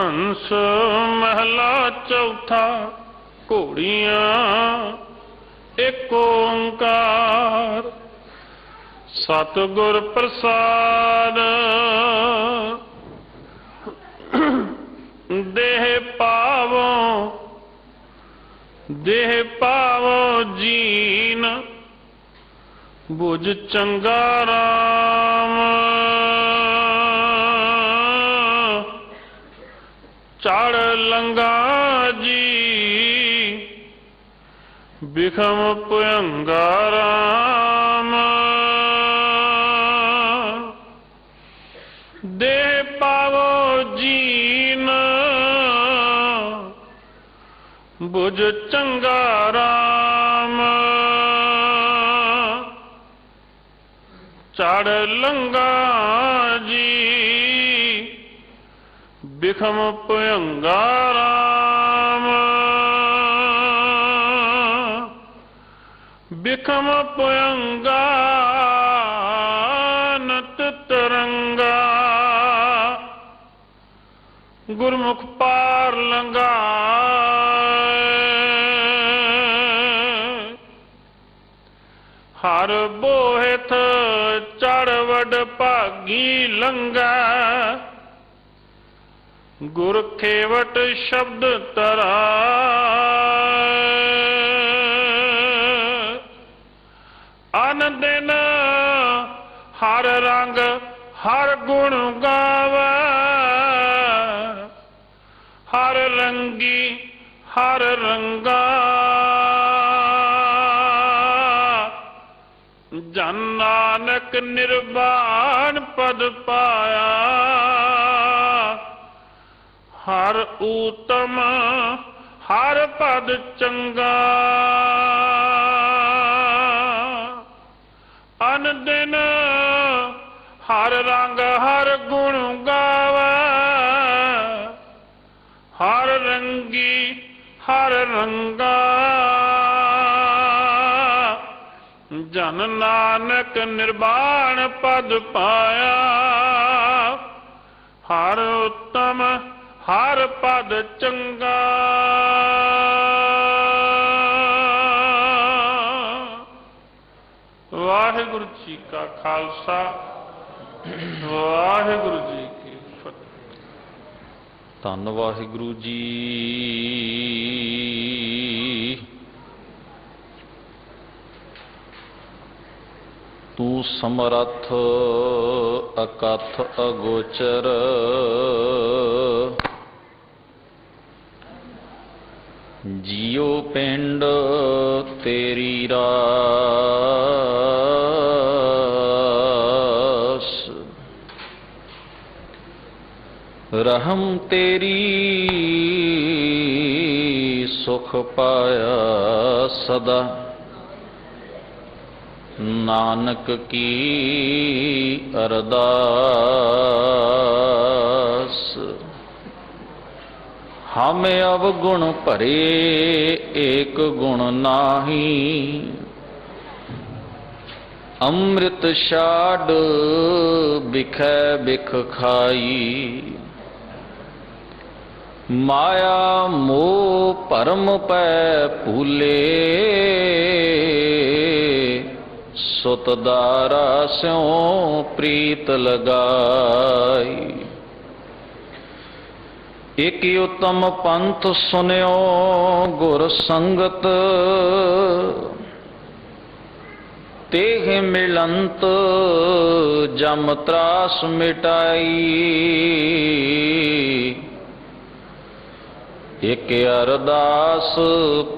हंस महला चौथा घोड़ियां एक ओंकार। सतगुर प्रसाद देह पावो जीन बुझ चंगा राम। चढ़ लंगा जी बिखम पुयंगा राम। देह पावो जीन बुझ चंगा राम। चढ़ लंगा जी बिखम पुयंगा राम। बिखम पुयंगा नत तरंगा। गुरमुख पार लंगा हर बोहित चढ़ वड भागी लंगा। गुर खेवट शब्द तरा अन दिन हर रंग हर गुण गावे। हर रंगी हर रंगा जन नानक निर्वाण पद पाया। हर उत्तम हर पद चंगा। अन दिन हर रंग हर गुण गावे। हर रंगी हर रंगा जन नानक निर्वाण पद पाया। हर उत्तम हर पद चंगा। वाहिगुरु जी का खालसा वाहिगुरु जी की फतेह। धन वाहिगुरु जी। तू समरथ अकथ अगोचर। जियो पिंड तेरी रास। रहम तेरी सुख पाया सदा। नानक की अरदास। हमें अवगुण भरे एक गुण नाही। अमृत छाड़ बिखै बिख खाई। माया मोह भरम पै भूले। सुत दारा स्यों प्रीत लगाई। एक उत्तम पंथ सुनियो गुर संगत। तेह मिलंत जम त्रास मिटाई। एक अरदास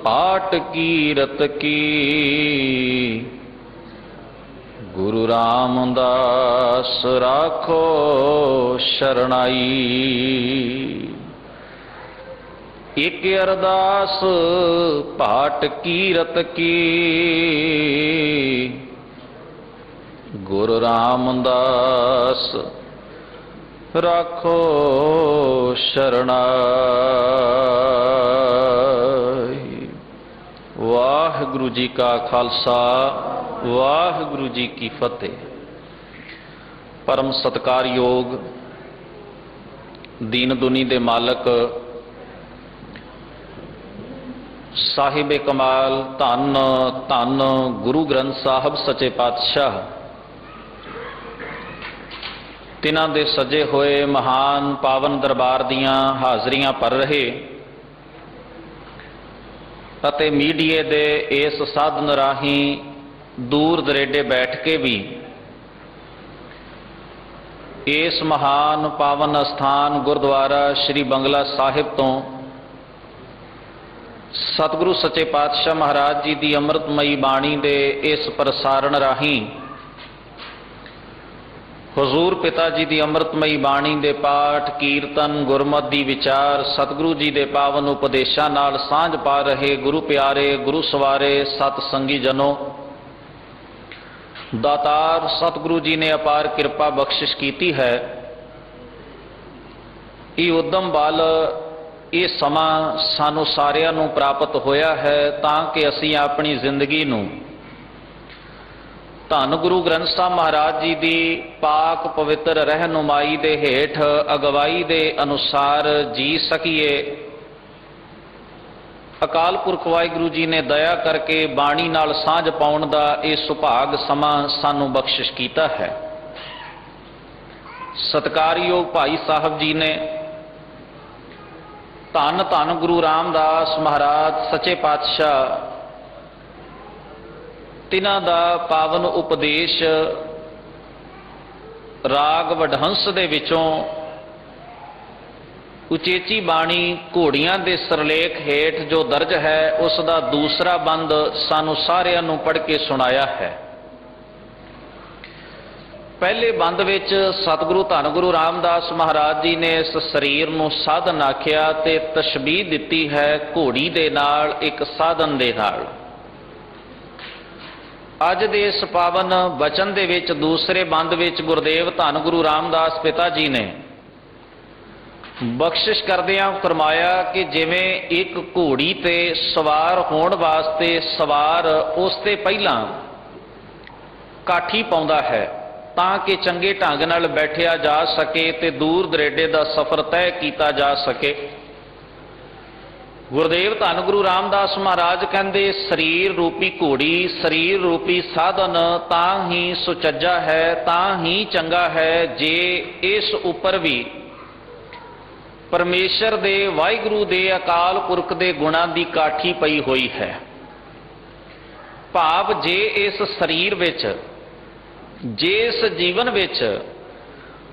पाठ कीरत की। गुरु रामदास राखो शरणाई। एक अरदास पाठ कीरत की। गुरु रामदास राखो शरणाई। वाहिगुरु जी का खालसा वाहिगुरु जी की फतेह। परम सत्कारयोग दीन दुनी दे मालक साहिबे कमाल धन धन गुरु ग्रंथ साहब सचे पातशाह तिन्हां दे सजे होए महान पावन दरबार दियां हाज़रियां भर रहे अते मीडिए दे इस साधन राहीं दूर दरेडे बैठ के भी इस महान पावन स्थान गुरुद्वारा श्री बंगला साहिब तो सतगुरु सच्चे पातशाह महाराज जी की अमृतमयी बाणी दे इस प्रसारण राहीं हुजूर पिता जी की अमृतमयी बाणी दे पाठ कीर्तन गुरमत दी विचार सतगुरु जी दे पावन उपदेशां नाल सांझ पा रहे गुरु प्यारे गुरु सवारे सतसंगी जनों, दातार सतगुरु जी ने अपार कृपा बख्शिश की है। ये उद्यम बल ये समा सानू सारियां नू प्राप्त होया है ताकि असीं अपनी जिंदगी नू धन गुरु ग्रंथ साहब महाराज जी की पाक पवित्र रहनुमाई दे हेठ अगवाई दे अनुसार जी सकीए। अकाल पुरख वाहिगुरू जी ने दया करके बाणी नाल सांझ पाउण दा ये सुभाग समा सानू बख्शिश कीता है। सत्कारयोग भाई साहब जी ने धन धन गुरु रामदास महाराज सच्चे पातशाह तिन्हां दा पावन उपदेश राग वडहंस दे विचों उचेची बाणी घोड़ियां दे सरलेख हेठ जो दर्ज है उसका दूसरा बंद सानू सारियां नू पढ़ के सुनाया है। पहले बंद विच सतगुरु धन गुरु रामदास महाराज जी ने इस शरीर नू साधन आख्या ते तशबीह दिती है घोड़ी दे नाल एक साधन दे नाल। अज दे इस पावन बचन दे विच दूसरे बंद विच गुरदेव धन गुरु रामदास पिता जी ने बख्शिश करदियां फरमाया कि जिवें एक घोड़ी ते सवार होण वास्ते सवार उस ते पहलां काठी पाउंदा है ताकि चंगे ढंग नाल बैठिया जा सके ते दूर दरेडे दा सफर तय किया जा सके। गुरदेव धन गुरु रामदास महाराज कहते शरीर रूपी घोड़ी शरीर रूपी साधन तां ही सुचज्जा है तां ही चंगा है जे इस उपर भी परमेश्वर दे वाहिगुरू दे अकाल पुरख दे गुणां दी काठी पई हुई है। भाव जे इस शरीर विच जे इस जीवन विच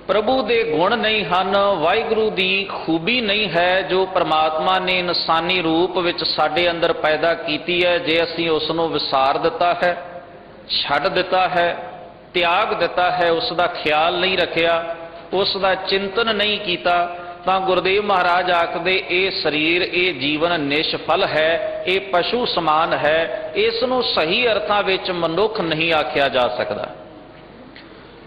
प्रभु दे गुण नहीं हन वाहिगुरू दी खूबी नहीं है जो परमात्मा ने इंसानी रूप विच साडे अंदर पैदा कीती है, जे असीं उस नूं विसार दिता है छड्ड दिता है त्याग दिता है उसका ख्याल नहीं रखिया उसका चिंतन नहीं किया तां गुरदेव महाराज आखदे ये शरीर ये जीवन निष्फल है ये पशु समान है इस नूं सही अर्थां विच मनुख नहीं आख्या जा सकता।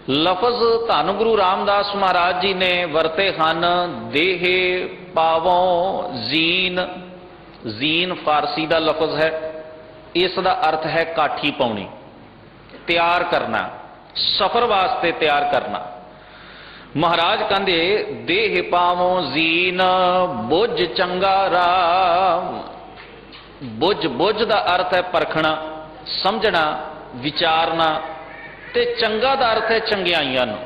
लफज धन गुरु रामदास महाराज जी ने वरते हन देह पावों जीन। जीन फारसी का लफज है इसका अर्थ है काठी पाउणी तैयार करना सफर वास्ते तैयार करना। महाराज कहते देह पावों जीन बुझ चंगा राम। बुझ बुझ का अर्थ है परखना समझना विचारना ते चंगा दा अर्थ है चंगियाइयां नूं।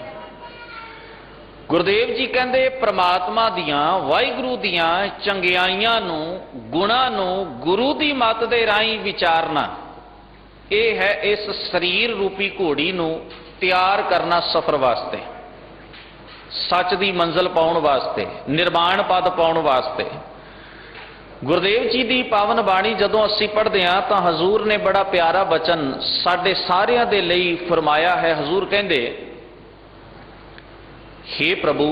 गुरदेव जी कहते परमात्मा दियां वाहिगुरू दियां चंगियाइयां नूं गुणां नूं गुरु दी मत दे राहीं विचारना यह है इस शरीर रूपी घोड़ी नूं तैयार करना सफर वास्ते सच दी मंजिल पाउण वास्ते निर्वाण पद पाउण वास्ते। गुरदेव जी की पावन बाणी जदों असीं पढ़दे हां तां हजूर ने बड़ा प्यारा बचन साडे सारियां दे लई फरमाया है। हजूर कहंदे हे प्रभु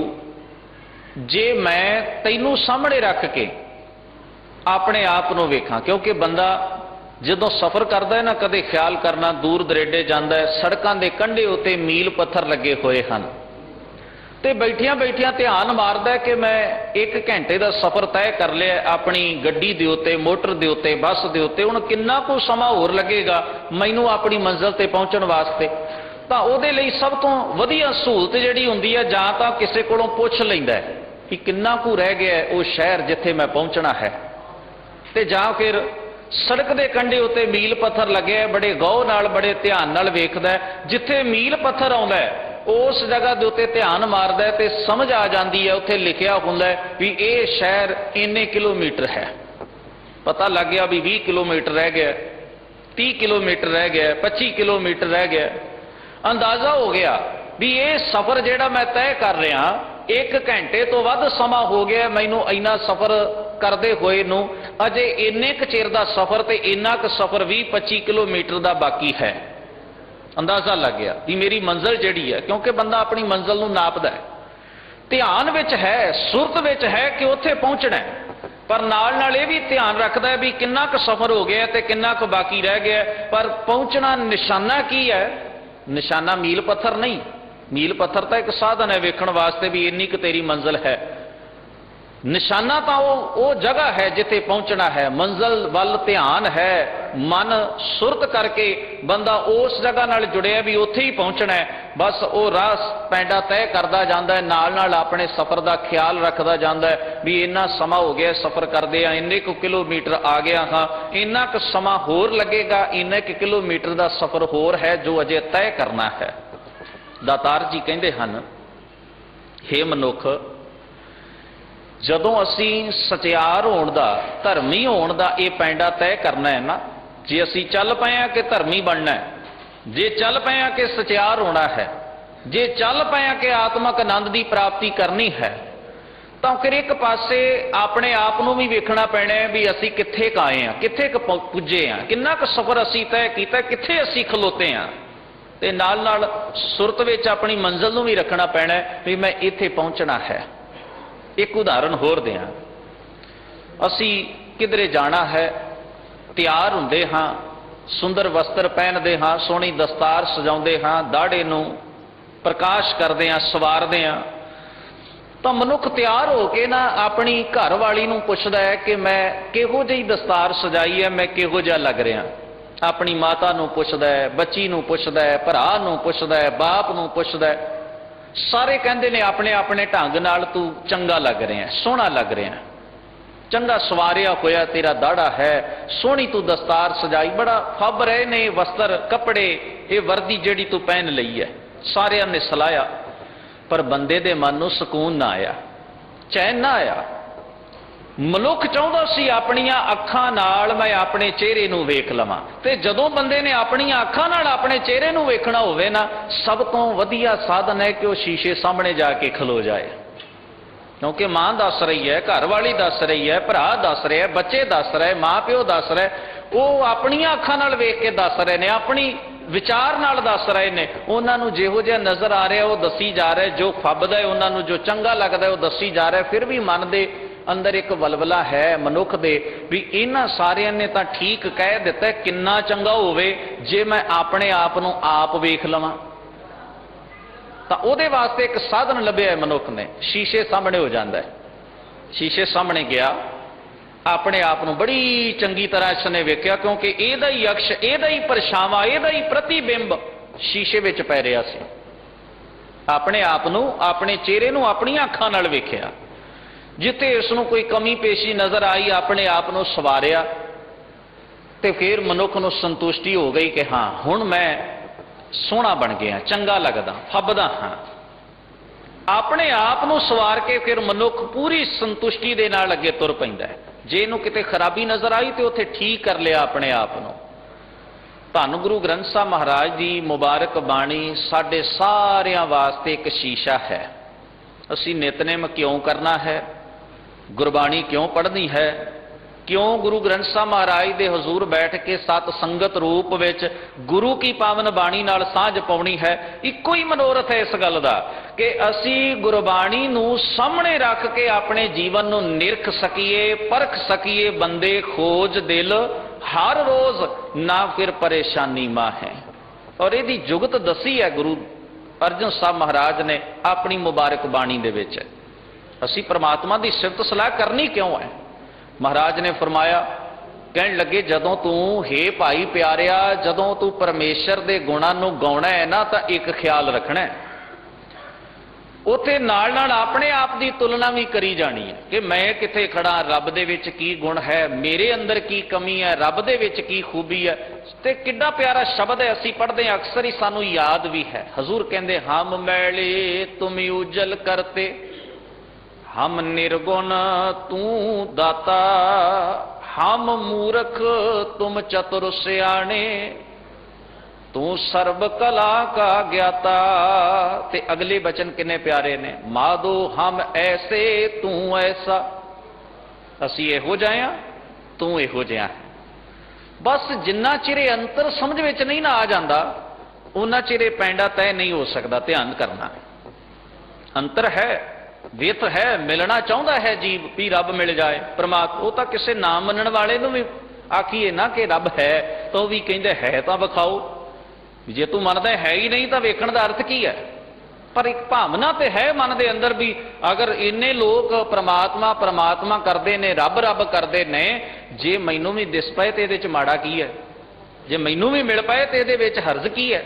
जे मैं तैनूं सामणे रख के अपने आप नूं वेखां क्योंकि बंदा जदों सफर करदा है ना कदे ख्याल करना दूर दरेडे जांदा है सड़कां दे कंढे उत्ते मील पत्थर लगे होए हन ते बैठिया बैठिया ध्यान मारदा है कि मैं 1 घंटे का सफर तय कर लिया अपनी गड्डी दे उत्ते मोटर दे उत्ते बस दे उत्ते हुण किन्ना को समा होर लगेगा मैनू अपनी मंजिल ते पहुंचण वास्ते। तां उहदे लई सब तो वधिया सहूलत जिहड़ी हुंदी है जां तां किसे कोलों पुछ लैंदा है कि किन्ना कु रह गया वो शहर जिथे मैं पहुंचना है। ते जां फिर सड़क के कंढे उत्ते मील पत्थर लगे, बड़े गौर नाल बड़े ध्यान नाल वेखदा है। जिथे मील पत्थर आउंदा है उस जगह के उत्ते ध्यान मारदा है ते समझ आ जाती है, उत्थे लिखिया हुंदा है भी ये शहर इन्ने किलोमीटर है। पता लग गया भी 20 किलोमीटर रह गया, 30 किलोमीटर रह गया, 25 किलोमीटर रह गया। अंदाजा हो गया भी ये सफर जिहड़ा मैं तय कर रहा 1 घंटे तो वध समा हो गया मैनू इन्ना सफर करते हुए नू, अजे इन्ने क चिर दा सफर ते इन्ना क सफर 20-25 किलोमीटर दा बाकी है। अंदाजा लग गया भी मेरी मंजिल जिहड़ी है, क्योंकि बंदा अपनी मंजिल नू नापदा है, ध्यान विच है, सुरत विच है कि उत्थे पहुंचना है, पर नाल नाल ये भी ध्यान रखता है भी किन्ना क सफर हो गया ते किन्ना क बाकी रह गया। पर पहुंचना निशाना की है? निशाना मील पत्थर नहीं, मील पत्थर तो एक साधन है वेखण वास्ते भी इन्नी क तेरी मंजिल है। निशाना तो वो जगह है जिथे पहुंचना है, मंजिल वल ध्यान है, मन सुरत करके बंदा उस जगह नाल जुड़िया भी उत्थे ही पहुंचना है। बस वो राह पैंडा तय करता जाता है, नाल नाल अपने सफर का ख्याल रखता जाता है भी इन्ना समा हो गया सफर करदे आ, इन्ने कु किलोमीटर आ गया हाँ, इन्ना क समा होर लगेगा, इन्ने क किलोमीटर का सफर होर है जो अजे तय करना है। दातार जी कहते हैं, हे मनुख, जदों असी सचियार होने का, धर्मी होने का यह पैंडा तय करना है ना, जे असी चल पे कि धर्मी बनना है, जे चल पे कि सचियार होना है, जे चल पे कि आत्मक आनंद की प्राप्ति करनी है, तो फिर एक पासे अपने आप को भी वेखना पैना है भी असी कित्थे क आए हैं, कित्थे क पुजे हैं, किन्ना क सफर असी तय किया, कित्थे असी खलोते हैं। ते नाल नाल सुरत विच अपनी मंजिल नूं भी रखना पैना है भी मैं इत्थे पहुंचना है। एक उदाहरण होर दें, असी किधरे जाना है, तैयार हुंदे हां, सुंदर वस्त्र पहनते हाँ, सोहनी दस्तार सजाउंदे हाँ, दाढ़े नूं प्रकाश करते हैं, सवारते हैं, तो मनुख तैयार होके ना अपनी घर वाली नूं पुछदा है कि मैं किहो जी दस्तार सजाई है, मैं किहो जिहा लग रहा। अपनी माता नूं पुछदा है, बच्ची नूं पुछदा है, भरा नूं पुछदा है, बाप नूं पुछदा है। सारे कहते ने अपने अपने ढंग नाल तू चंगा लग रहा है, सोहना लग रहा है, चंगा सवारिया होया तेरा दाड़ा है, सोहनी तू दस्तार सजाई, बड़ा फब रहे ने वस्त्र कपड़े, ये वर्दी जिहड़ी तू पहन लई है, सारिया ने सलाया। पर बंदे दे मन नूं सुकून ना आया, चैन ना आया। मनुख चाहुंदा सी अपनियां अखां नाल मैं अपने चेहरे नूं वेख लवां, ते जदों बंदे ने अपनियां अखां नाल अपने चेहरे नूं वेखना होवे ना, सब तो वधिया साधन है कि वह शीशे सामने जाके खलो जाए। क्योंकि मां दस रही है, घर वाली दस रही है, भरा दस रहा है, बच्चे दस रहे, मां प्यो दस रहे, वो अपनियां अखां नाल वेख के दस रहे ने, अपनी विचार नाल दस रहे ने। उन्होंने जिहो जिहा नजर आ रहा वो दसी जा रहा है, जो फबदा है उन्होंने जो चंगा लगता है वो दसी जा रहा है। फिर भी मन दे अंदर एक वलवला है मनुख दे भी इन्हां सारियां ने तां ठीक कह दिता है, किन्ना चंगा होवे जे मैं अपने आप नूं आप वेख लवां। तां उहदे वास्ते एक साधन लभ्या है मनुख ने, शीशे सामने हो जाता है। शीशे सामने गया, अपने आप नूं बड़ी चंगी तरह इसने वेख्या, क्योंकि इहदा ही अक्ष, इहदा ही परछावां, इहदा ही प्रतिबिंब शीशे विच पै रिहा सी। अपने आप नूं, अपने चेहरे नूं अपणियां अखां नाल वेख्या, जिथे इसनूं कोई कमी पेशी नजर आई अपने आप नूं सवारिया, ते फिर मनुख नूं संतुष्टि हो गई कि हाँ हुण मैं सोहना बन गया, चंगा लगदा, फबदा हाँ। अपने आप नूं सवार के फिर मनुख पूरी संतुष्टि दे नाल अगे तुर पैंदा है। जे इहनूं किते खराबी नजर आई तो उत्थे ठीक कर लिया अपने आप नूं। धन गुरु ग्रंथ साहब महाराज दी मुबारक बाणी साडे सारियां वास्ते एक शीशा है। असीं नितनेम क्यों करना है, गुरबाणी क्यों पढ़नी है, क्यों गुरु ग्रंथ साहब महाराज दे हजूर बैठ के सत संगत रूप विच गुरु की पावन बाणी नाल साझ पाउणी है। इक्को ही मनोरथ है इस गल दा कि असी गुरबाणी नूं सामने रख के अपने जीवन नूं निरख सकीए, परख सकीए, बंदे खोज दिल हर रोज ना फिर परेशानी मां है। और इहदी जुगत दसी है गुरु अर्जन साहब महाराज ने अपनी मुबारक बाणी दे विच। असी परमात्मा की सिफत सलाह करनी क्यों है? महाराज ने फरमाया, कहन लगे जदों तू हे भाई प्यारिया, जदों तू परमेश्वर के गुणां नूं गाउणा है ना, तो एक ख्याल रखना है, ਉੱਥੇ ਨਾਲ ਨਾਲ ਆਪਣੇ ਆਪ ਦੀ ਤੁਲਨਾ ਵੀ ਕਰੀ ਜਾਣੀ ਹੈ ਕਿ ਮੈਂ ਕਿੱਥੇ ਖੜਾ, ਰੱਬ ਦੇ ਵਿੱਚ ਕੀ ਗੁਣ ਹੈ, ਮੇਰੇ ਅੰਦਰ ਕੀ ਕਮੀ ਹੈ, ਰੱਬ ਦੇ ਵਿੱਚ ਕੀ ਖੂਬੀ ਹੈ। ਤੇ ਕਿੱਡਾ ਪਿਆਰਾ ਸ਼ਬਦ ਹੈ, ਅਸੀਂ ਪੜ੍ਹਦੇ ਹਾਂ ਅਕਸਰ ਹੀ, ਸਾਨੂੰ ਯਾਦ ਵੀ ਹੈ। ਹਜ਼ੂਰ ਕਹਿੰਦੇ ਹਮ ਮੈਲੇ ਤੁਮ ਉਜਲ ਕਰਤੇ, ਹਮ ਨਿਰਗੁਣ ਤੂੰ ਦਾਤਾ, ਹਮ ਮੂਰਖ ਤੁਮ ਚਤੁਰ ਸਿਆਣੇ, ਤੂੰ ਸਰਬ ਕਲਾ ਕਾ ਗਿਆਤਾ। ਤੇ ਅਗਲੇ ਬਚਨ ਕਿੰਨੇ ਪਿਆਰੇ ਨੇ, ਮਾਧੋ ਹਮ ਐਸੇ ਤੂੰ ਐਸਾ, ਅਸੀਂ ਇਹੋ ਜਿਹੇ ਆ, ਤੂੰ ਇਹੋ ਜਿਹਾ। ਬਸ ਜਿੰਨਾ ਚਿਰ ਅੰਤਰ ਸਮਝ ਵਿੱਚ ਨਹੀਂ ਨਾ ਆ ਜਾਂਦਾ, ਉਹਨਾਂ ਚਿਰ ਪੈਂਡਾ ਤੈਅ ਨਹੀਂ ਹੋ ਸਕਦਾ। ਧਿਆਨ ਕਰਨਾ, ਅੰਤਰ ਹੈ, ਵਿਤ ਹੈ, ਮਿਲਣਾ ਚਾਹੁੰਦਾ ਹੈ ਜੀਵ ਵੀ ਰੱਬ ਮਿਲ ਜਾਏ ਪ੍ਰਮਾਤਮਾ। ਉਹ ਤਾਂ ਕਿਸੇ ਨਾ ਮੰਨਣ ਵਾਲੇ ਨੂੰ ਵੀ ਆਖੀਏ ਨਾ ਕਿ ਰੱਬ ਹੈ ਤਾਂ ਉਹ ਵੀ ਕਹਿੰਦੇ ਹੈ ਤਾਂ ਵਿਖਾਓ। ਜੇ ਤੂੰ ਮੰਨਦਾ ਹੈ ਹੀ ਨਹੀਂ ਤਾਂ ਵੇਖਣ ਦਾ ਅਰਥ ਕੀ ਹੈ? ਪਰ ਇੱਕ ਭਾਵਨਾ ਤੇ ਹੈ ਮਨ ਦੇ ਅੰਦਰ ਵੀ ਅਗਰ ਇੰਨੇ ਲੋਕ ਪ੍ਰਮਾਤਮਾ ਪ੍ਰਮਾਤਮਾ ਕਰਦੇ ਨੇ, ਰੱਬ ਰੱਬ ਕਰਦੇ ਨੇ, ਜੇ ਮੈਨੂੰ ਵੀ ਦਿਸ ਪਏ ਤੇ ਇਹਦੇ ਚ ਮਾੜਾ ਕੀ ਹੈ? ਜੇ ਮੈਨੂੰ ਵੀ ਮਿਲ ਪਏ ਤੇ ਇਹਦੇ ਵਿੱਚ ਹਰਜ਼ ਕੀ ਹੈ?